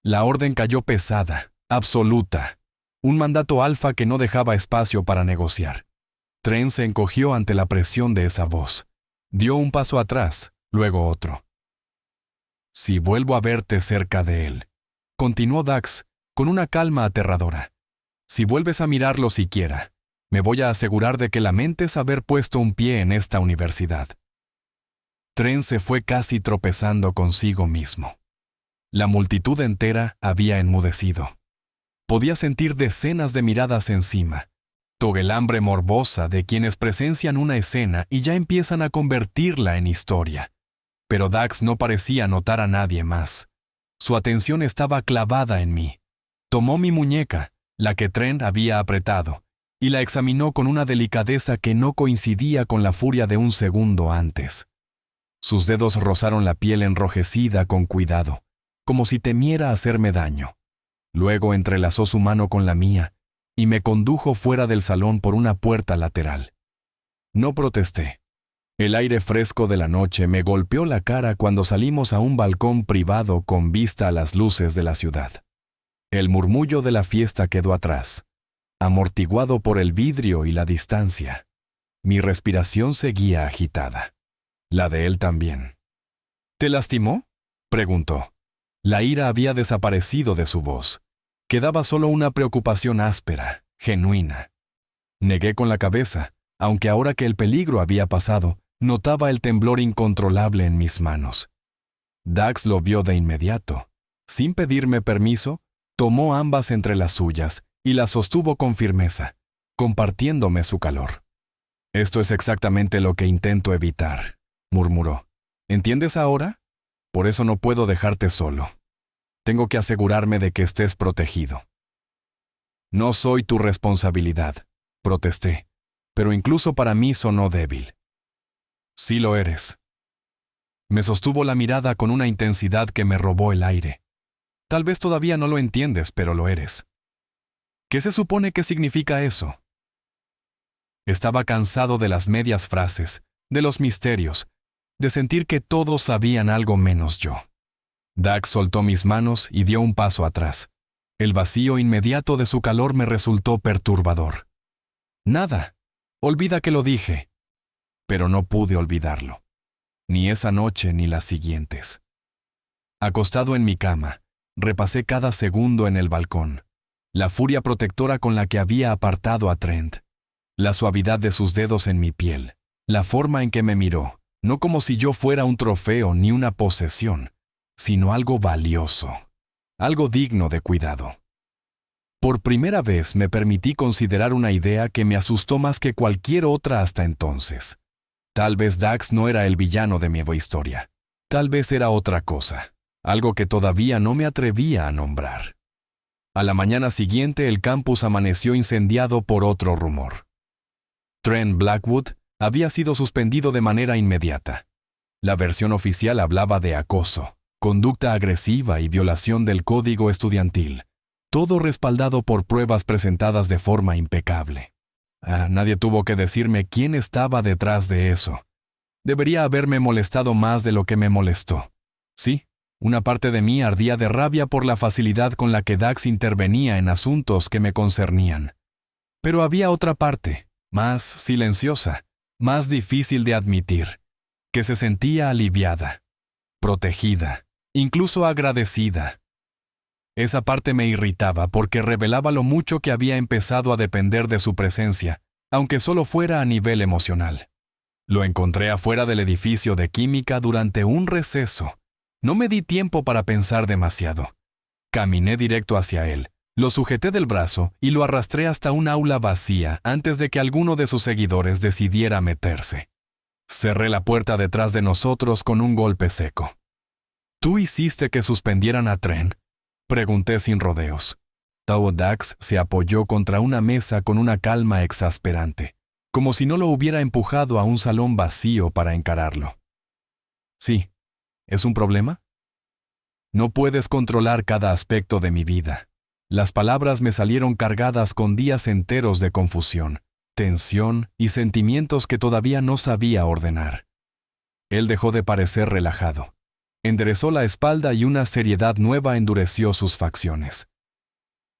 La orden cayó pesada, absoluta. Un mandato alfa que no dejaba espacio para negociar. Trent se encogió ante la presión de esa voz. Dio un paso atrás, luego otro. «Si vuelvo a verte cerca de él», continuó Dax, con una calma aterradora. «Si vuelves a mirarlo siquiera, me voy a asegurar de que lamentes haber puesto un pie en esta universidad». Trent se fue casi tropezando consigo mismo. La multitud entera había enmudecido. Podía sentir decenas de miradas encima, toguelambre morbosa de quienes presencian una escena y ya empiezan a convertirla en historia. Pero Dax no parecía notar a nadie más. Su atención estaba clavada en mí. Tomó mi muñeca, la que Trent había apretado, y la examinó con una delicadeza que no coincidía con la furia de un segundo antes. Sus dedos rozaron la piel enrojecida con cuidado, como si temiera hacerme daño. Luego entrelazó su mano con la mía y me condujo fuera del salón por una puerta lateral. No protesté. El aire fresco de la noche me golpeó la cara cuando salimos a un balcón privado con vista a las luces de la ciudad. El murmullo de la fiesta quedó atrás, amortiguado por el vidrio y la distancia. Mi respiración seguía agitada. La de él también. «¿Te lastimó?», preguntó. La ira había desaparecido de su voz. Quedaba solo una preocupación áspera, genuina. Negué con la cabeza, aunque ahora que el peligro había pasado, notaba el temblor incontrolable en mis manos. Dax lo vio de inmediato. Sin pedirme permiso, tomó ambas entre las suyas y las sostuvo con firmeza, compartiéndome su calor. «Esto es exactamente lo que intento evitar», murmuró. «¿Entiendes ahora? Por eso no puedo dejarte solo. Tengo que asegurarme de que estés protegido». «No soy tu responsabilidad», protesté, pero incluso para mí sonó débil. «Sí lo eres». Me sostuvo la mirada con una intensidad que me robó el aire. «Tal vez todavía no lo entiendes, pero lo eres». «¿Qué se supone que significa eso?». Estaba cansado de las medias frases, de los misterios, de sentir que todos sabían algo menos yo. Dax soltó mis manos y dio un paso atrás. El vacío inmediato de su calor me resultó perturbador. «Nada. Olvida que lo dije». Pero no pude olvidarlo. Ni esa noche ni las siguientes. Acostado en mi cama, repasé cada segundo en el balcón. La furia protectora con la que había apartado a Trent. La suavidad de sus dedos en mi piel. La forma en que me miró, no como si yo fuera un trofeo ni una posesión, sino algo valioso, algo digno de cuidado. Por primera vez me permití considerar una idea que me asustó más que cualquier otra hasta entonces. Tal vez Dax no era el villano de mi historia. Tal vez era otra cosa, algo que todavía no me atrevía a nombrar. A la mañana siguiente el campus amaneció incendiado por otro rumor. Trent Blackwood había sido suspendido de manera inmediata. La versión oficial hablaba de acoso, conducta agresiva y violación del código estudiantil, todo respaldado por pruebas presentadas de forma impecable. Nadie tuvo que decirme quién estaba detrás de eso. Debería haberme molestado más de lo que me molestó. Sí, una parte de mí ardía de rabia por la facilidad con la que Dax intervenía en asuntos que me concernían. Pero había otra parte, más silenciosa, más difícil de admitir, que se sentía aliviada, protegida, incluso agradecida. Esa parte me irritaba porque revelaba lo mucho que había empezado a depender de su presencia, aunque solo fuera a nivel emocional. Lo encontré afuera del edificio de química durante un receso. No me di tiempo para pensar demasiado. Caminé directo hacia él, lo sujeté del brazo y lo arrastré hasta un aula vacía antes de que alguno de sus seguidores decidiera meterse. Cerré la puerta detrás de nosotros con un golpe seco. ¿Tú hiciste que suspendieran a Trent?, pregunté sin rodeos. Tao Dax se apoyó contra una mesa con una calma exasperante, como si no lo hubiera empujado a un salón vacío para encararlo. Sí. ¿Es un problema? No puedes controlar cada aspecto de mi vida. Las palabras me salieron cargadas con días enteros de confusión, tensión y sentimientos que todavía no sabía ordenar. Él dejó de parecer relajado. Enderezó la espalda y una seriedad nueva endureció sus facciones.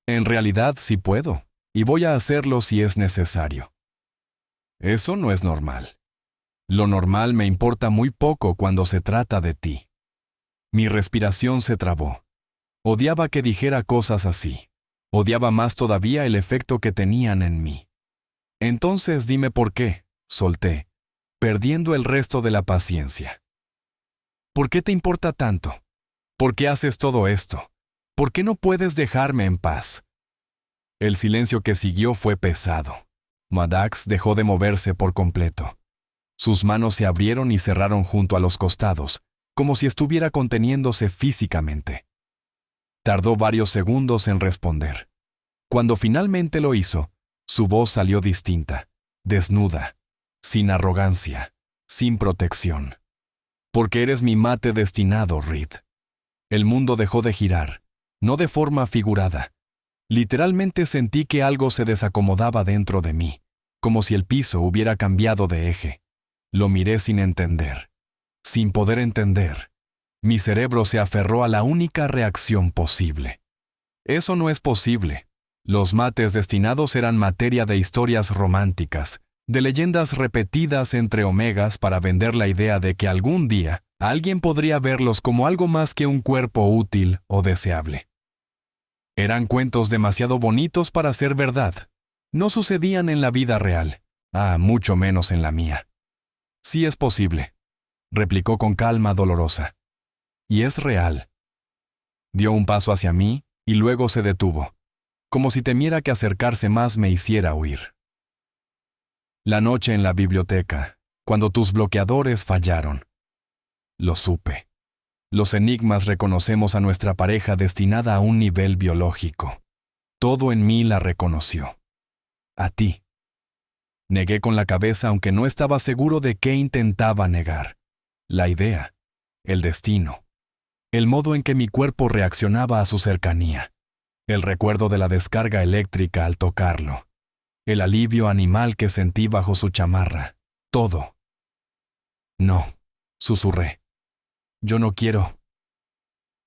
En realidad sí puedo, y voy a hacerlo si es necesario. Eso no es normal. Lo normal me importa muy poco cuando se trata de ti. Mi respiración se trabó. Odiaba que dijera cosas así. Odiaba más todavía el efecto que tenían en mí. Entonces dime por qué, solté, perdiendo el resto de la paciencia. ¿Por qué te importa tanto? ¿Por qué haces todo esto? ¿Por qué no puedes dejarme en paz? El silencio que siguió fue pesado. Dax dejó de moverse por completo. Sus manos se abrieron y cerraron junto a los costados, como si estuviera conteniéndose físicamente. Tardó varios segundos en responder. Cuando finalmente lo hizo, su voz salió distinta, desnuda, sin arrogancia, sin protección. Porque eres mi mate destinado, Reed. El mundo dejó de girar, no de forma figurada. Literalmente sentí que algo se desacomodaba dentro de mí, como si el piso hubiera cambiado de eje. Lo miré sin entender, sin poder entender. Mi cerebro se aferró a la única reacción posible. Eso no es posible. Los mates destinados eran materia de historias románticas, de leyendas repetidas entre omegas para vender la idea de que algún día alguien podría verlos como algo más que un cuerpo útil o deseable. Eran cuentos demasiado bonitos para ser verdad. No sucedían en la vida real, mucho menos en la mía. Sí es posible, replicó con calma dolorosa. Y es real. Dio un paso hacia mí y luego se detuvo, como si temiera que acercarse más me hiciera huir. La noche en la biblioteca, cuando tus bloqueadores fallaron. Lo supe. Los enigmas reconocemos a nuestra pareja destinada a un nivel biológico. Todo en mí la reconoció. A ti. Negué con la cabeza aunque no estaba seguro de qué intentaba negar. La idea, el destino, el modo en que mi cuerpo reaccionaba a su cercanía, el recuerdo de la descarga eléctrica al tocarlo, el alivio animal que sentí bajo su chamarra, todo. No, susurré. Yo no quiero.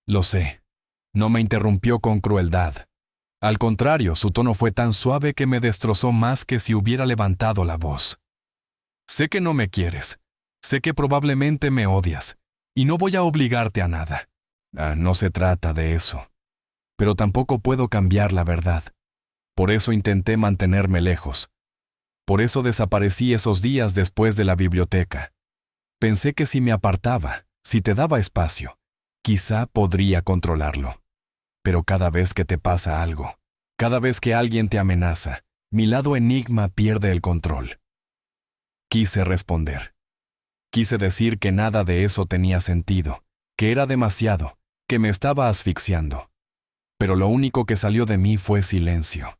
Lo sé. No me interrumpió con crueldad. Al contrario, su tono fue tan suave que me destrozó más que si hubiera levantado la voz. Sé que no me quieres. Sé que probablemente me odias. Y no voy a obligarte a nada. No se trata de eso. Pero tampoco puedo cambiar la verdad. Por eso intenté mantenerme lejos. Por eso desaparecí esos días después de la biblioteca. Pensé que si me apartaba, si te daba espacio, quizá podría controlarlo. Pero cada vez que te pasa algo, cada vez que alguien te amenaza, mi lado enigma pierde el control. Quise responder. Quise decir que nada de eso tenía sentido, que era demasiado, que me estaba asfixiando. Pero lo único que salió de mí fue silencio.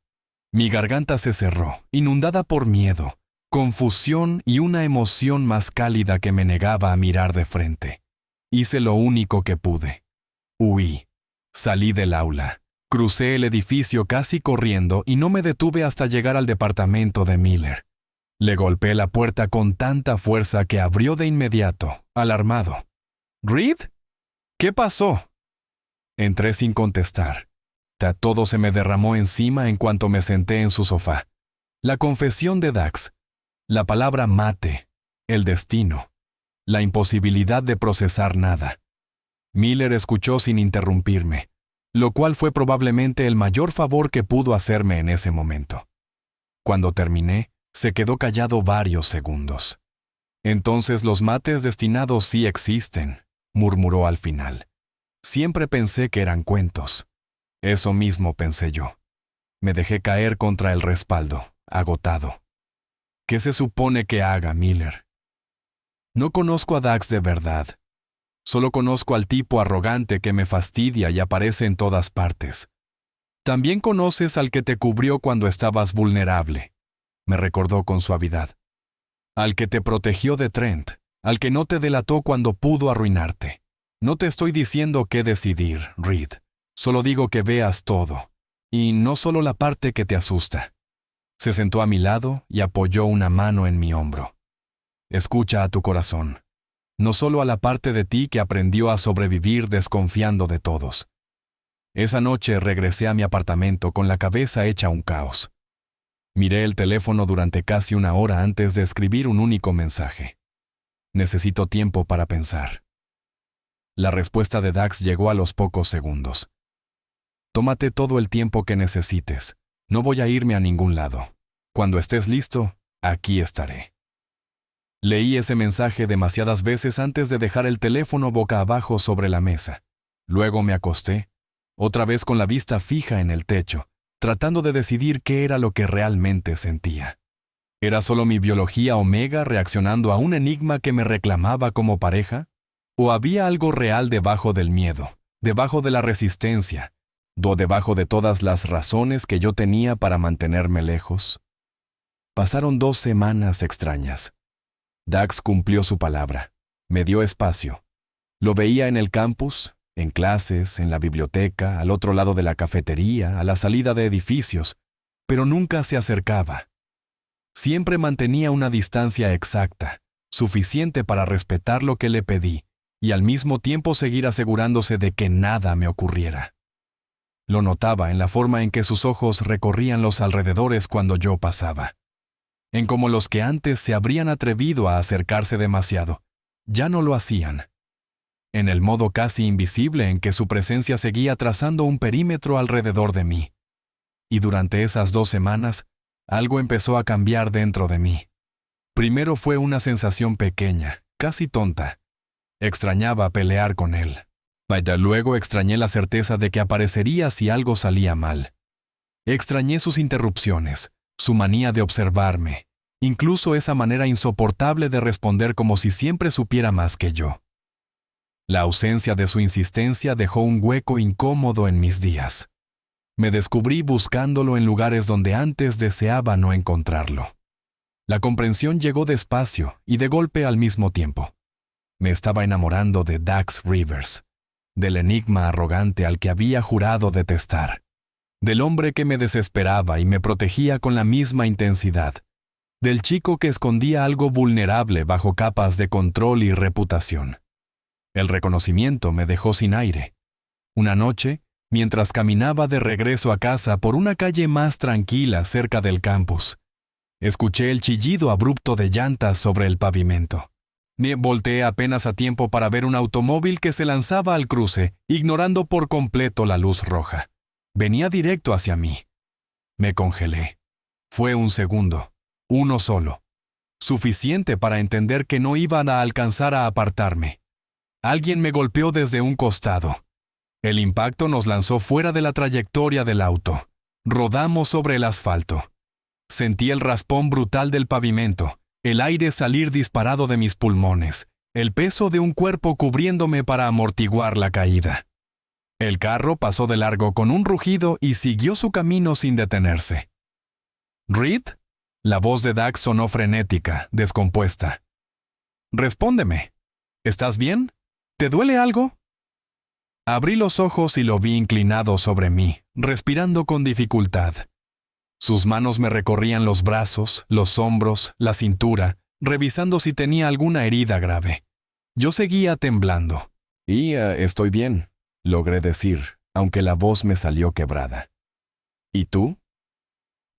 Mi garganta se cerró, inundada por miedo, confusión y una emoción más cálida que me negaba a mirar de frente. Hice lo único que pude, Huí. Salí del aula. Crucé el edificio casi corriendo y no me detuve hasta llegar al departamento de Miller. Le golpeé la puerta con tanta fuerza que abrió de inmediato, alarmado. «¿Reed? ¿Qué pasó?» Entré sin contestar. Todo se me derramó encima en cuanto me senté en su sofá. La confesión de Dax, la palabra mate, el destino, la imposibilidad de procesar nada. Miller escuchó sin interrumpirme, lo cual fue probablemente el mayor favor que pudo hacerme en ese momento. Cuando terminé, se quedó callado varios segundos. «Entonces los mates destinados sí existen», murmuró al final. «Siempre pensé que eran cuentos». Eso mismo pensé yo. Me dejé caer contra el respaldo, agotado. ¿Qué se supone que haga, Miller? No conozco a Dax de verdad. Solo conozco al tipo arrogante que me fastidia y aparece en todas partes. También conoces al que te cubrió cuando estabas vulnerable, me recordó con suavidad. Al que te protegió de Trent, al que no te delató cuando pudo arruinarte. No te estoy diciendo qué decidir, Reed. Solo digo que veas todo, y no solo la parte que te asusta. Se sentó a mi lado y apoyó una mano en mi hombro. Escucha a tu corazón, no solo a la parte de ti que aprendió a sobrevivir desconfiando de todos. Esa noche regresé a mi apartamento con la cabeza hecha un caos. Miré el teléfono durante casi una hora antes de escribir un único mensaje. Necesito tiempo para pensar. La respuesta de Dax llegó a los pocos segundos. Tómate todo el tiempo que necesites. No voy a irme a ningún lado. Cuando estés listo, aquí estaré. Leí ese mensaje demasiadas veces antes de dejar el teléfono boca abajo sobre la mesa. Luego me acosté, otra vez con la vista fija en el techo, tratando de decidir qué era lo que realmente sentía. ¿Era solo mi biología omega reaccionando a un enigma que me reclamaba como pareja? ¿O había algo real debajo del miedo, debajo de la resistencia, debajo de todas las razones que yo tenía para mantenerme lejos? Pasaron 2 semanas extrañas. Dax cumplió su palabra. Me dio espacio. Lo veía en el campus, en clases, en la biblioteca, al otro lado de la cafetería, a la salida de edificios, pero nunca se acercaba. Siempre mantenía una distancia exacta, suficiente para respetar lo que le pedí, y al mismo tiempo seguir asegurándose de que nada me ocurriera. Lo notaba en la forma en que sus ojos recorrían los alrededores cuando yo pasaba. En cómo los que antes se habrían atrevido a acercarse demasiado, ya no lo hacían. En el modo casi invisible en que su presencia seguía trazando un perímetro alrededor de mí. Y durante esas 2 semanas, algo empezó a cambiar dentro de mí. Primero fue una sensación pequeña, casi tonta. Extrañaba pelear con él. Luego extrañé la certeza de que aparecería si algo salía mal. Extrañé sus interrupciones, su manía de observarme, incluso esa manera insoportable de responder como si siempre supiera más que yo. La ausencia de su insistencia dejó un hueco incómodo en mis días. Me descubrí buscándolo en lugares donde antes deseaba no encontrarlo. La comprensión llegó despacio y de golpe al mismo tiempo. Me estaba enamorando de Dax Rivers, del enigma arrogante al que había jurado detestar, del hombre que me desesperaba y me protegía con la misma intensidad, del chico que escondía algo vulnerable bajo capas de control y reputación. El reconocimiento me dejó sin aire. Una noche, mientras caminaba de regreso a casa por una calle más tranquila cerca del campus, escuché el chillido abrupto de llantas sobre el pavimento. Me volteé apenas a tiempo para ver un automóvil que se lanzaba al cruce, ignorando por completo la luz roja. Venía directo hacia mí. Me congelé. Fue un segundo, uno solo, suficiente para entender que no iban a alcanzar a apartarme. Alguien me golpeó desde un costado. El impacto nos lanzó fuera de la trayectoria del auto. Rodamos sobre el asfalto. Sentí el raspón brutal del pavimento, el aire salir disparado de mis pulmones, el peso de un cuerpo cubriéndome para amortiguar la caída. El carro pasó de largo con un rugido y siguió su camino sin detenerse. «¿Reed?» La voz de Dax sonó frenética, descompuesta. «Respóndeme. ¿Estás bien? ¿Te duele algo?» Abrí los ojos y lo vi inclinado sobre mí, respirando con dificultad. Sus manos me recorrían los brazos, los hombros, la cintura, revisando si tenía alguna herida grave. Yo seguía temblando. Estoy bien, logré decir, aunque la voz me salió quebrada. ¿Y tú?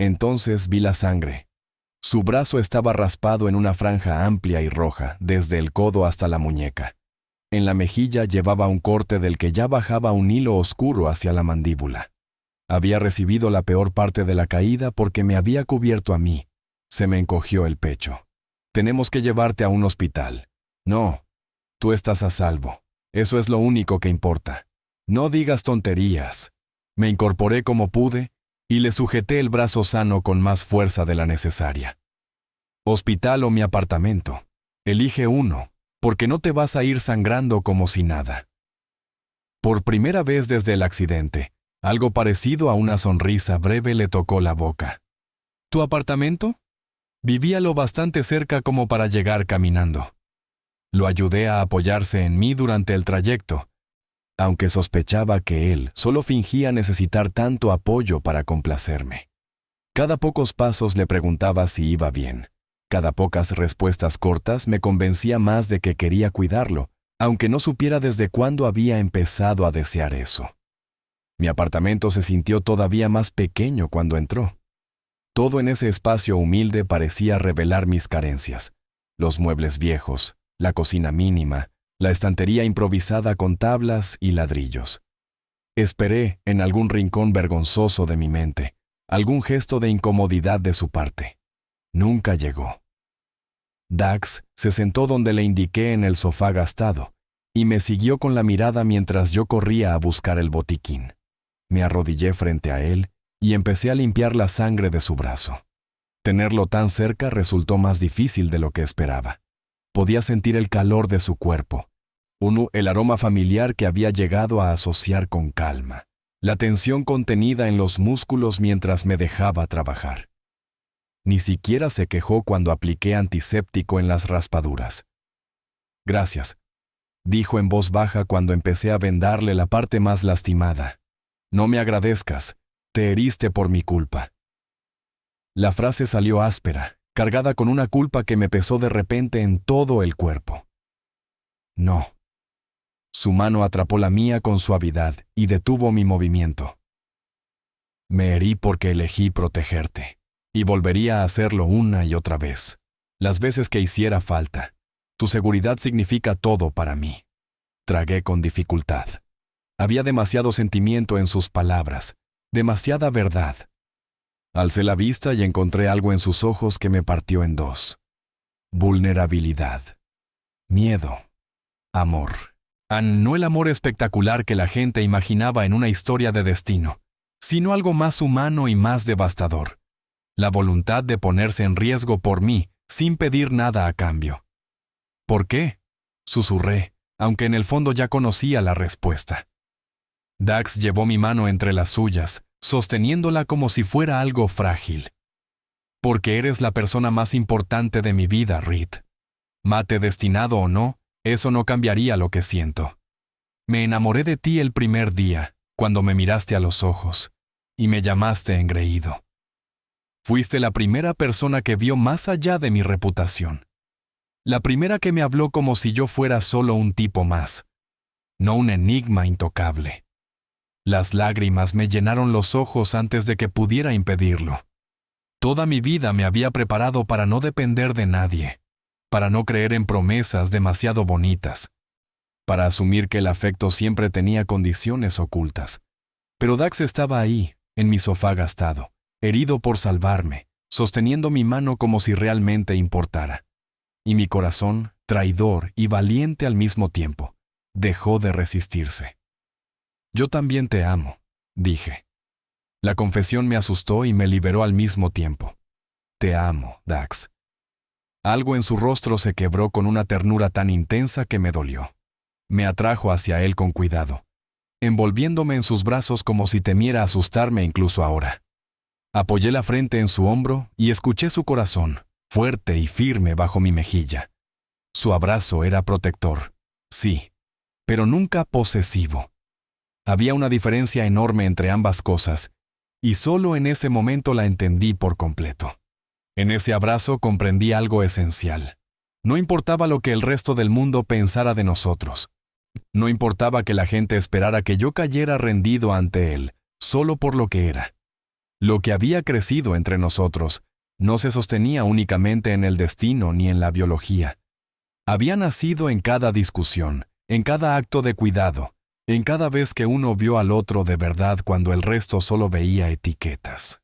Entonces vi la sangre. Su brazo estaba raspado en una franja amplia y roja, desde el codo hasta la muñeca. En la mejilla llevaba un corte del que ya bajaba un hilo oscuro hacia la mandíbula. Había recibido la peor parte de la caída porque me había cubierto a mí. Se me encogió el pecho. Tenemos que llevarte a un hospital. No, tú estás a salvo. Eso es lo único que importa. No digas tonterías. Me incorporé como pude y le sujeté el brazo sano con más fuerza de la necesaria. Hospital o mi apartamento. Elige uno, porque no te vas a ir sangrando como si nada. Por primera vez desde el accidente, algo parecido a una sonrisa breve le tocó la boca. ¿Tu apartamento? Vivía lo bastante cerca como para llegar caminando. Lo ayudé a apoyarse en mí durante el trayecto, aunque sospechaba que él solo fingía necesitar tanto apoyo para complacerme. Cada pocos pasos le preguntaba si iba bien. Cada pocas respuestas cortas me convencía más de que quería cuidarlo, aunque no supiera desde cuándo había empezado a desear eso. Mi apartamento se sintió todavía más pequeño cuando entró. Todo en ese espacio humilde parecía revelar mis carencias. Los muebles viejos, la cocina mínima, la estantería improvisada con tablas y ladrillos. Esperé, en algún rincón vergonzoso de mi mente, algún gesto de incomodidad de su parte. Nunca llegó. Dax se sentó donde le indiqué en el sofá gastado, y me siguió con la mirada mientras yo corría a buscar el botiquín. Me arrodillé frente a él y empecé a limpiar la sangre de su brazo. Tenerlo tan cerca resultó más difícil de lo que esperaba. Podía sentir el calor de su cuerpo, el aroma familiar que había llegado a asociar con calma, la tensión contenida en los músculos mientras me dejaba trabajar. Ni siquiera se quejó cuando apliqué antiséptico en las raspaduras. «Gracias», dijo en voz baja cuando empecé a vendarle la parte más lastimada. «No me agradezcas, te heriste por mi culpa». La frase salió áspera, cargada con una culpa que me pesó de repente en todo el cuerpo. «No». Su mano atrapó la mía con suavidad y detuvo mi movimiento. «Me herí porque elegí protegerte, y volvería a hacerlo una y otra vez, las veces que hiciera falta. Tu seguridad significa todo para mí». Tragué con dificultad. Había demasiado sentimiento en sus palabras, demasiada verdad. Alcé la vista y encontré algo en sus ojos que me partió en dos. Vulnerabilidad. Miedo. Amor. No el amor espectacular que la gente imaginaba en una historia de destino, sino algo más humano y más devastador. La voluntad de ponerse en riesgo por mí, sin pedir nada a cambio. ¿Por qué?, susurré, aunque en el fondo ya conocía la respuesta. Dax llevó mi mano entre las suyas, sosteniéndola como si fuera algo frágil. «Porque eres la persona más importante de mi vida, Reed. Mate destinado o no, eso no cambiaría lo que siento. Me enamoré de ti el primer día, cuando me miraste a los ojos, y me llamaste engreído. Fuiste la primera persona que vio más allá de mi reputación. La primera que me habló como si yo fuera solo un tipo más, no un enigma intocable. Las lágrimas me llenaron los ojos antes de que pudiera impedirlo. Toda mi vida me había preparado para no depender de nadie, para no creer en promesas demasiado bonitas, para asumir que el afecto siempre tenía condiciones ocultas. Pero Dax estaba ahí, en mi sofá gastado, herido por salvarme, sosteniendo mi mano como si realmente importara. Y mi corazón, traidor y valiente al mismo tiempo, dejó de resistirse. «Yo también te amo», dije. La confesión me asustó y me liberó al mismo tiempo. «Te amo, Dax». Algo en su rostro se quebró con una ternura tan intensa que me dolió. Me atrajo hacia él con cuidado, envolviéndome en sus brazos como si temiera asustarme incluso ahora. Apoyé la frente en su hombro y escuché su corazón, fuerte y firme bajo mi mejilla. Su abrazo era protector, sí, pero nunca posesivo. Había una diferencia enorme entre ambas cosas, y solo en ese momento la entendí por completo. En ese abrazo comprendí algo esencial. No importaba lo que el resto del mundo pensara de nosotros. No importaba que la gente esperara que yo cayera rendido ante él, solo por lo que era. Lo que había crecido entre nosotros no se sostenía únicamente en el destino ni en la biología. Había nacido en cada discusión, en cada acto de cuidado, en cada vez que uno vio al otro de verdad cuando el resto solo veía etiquetas.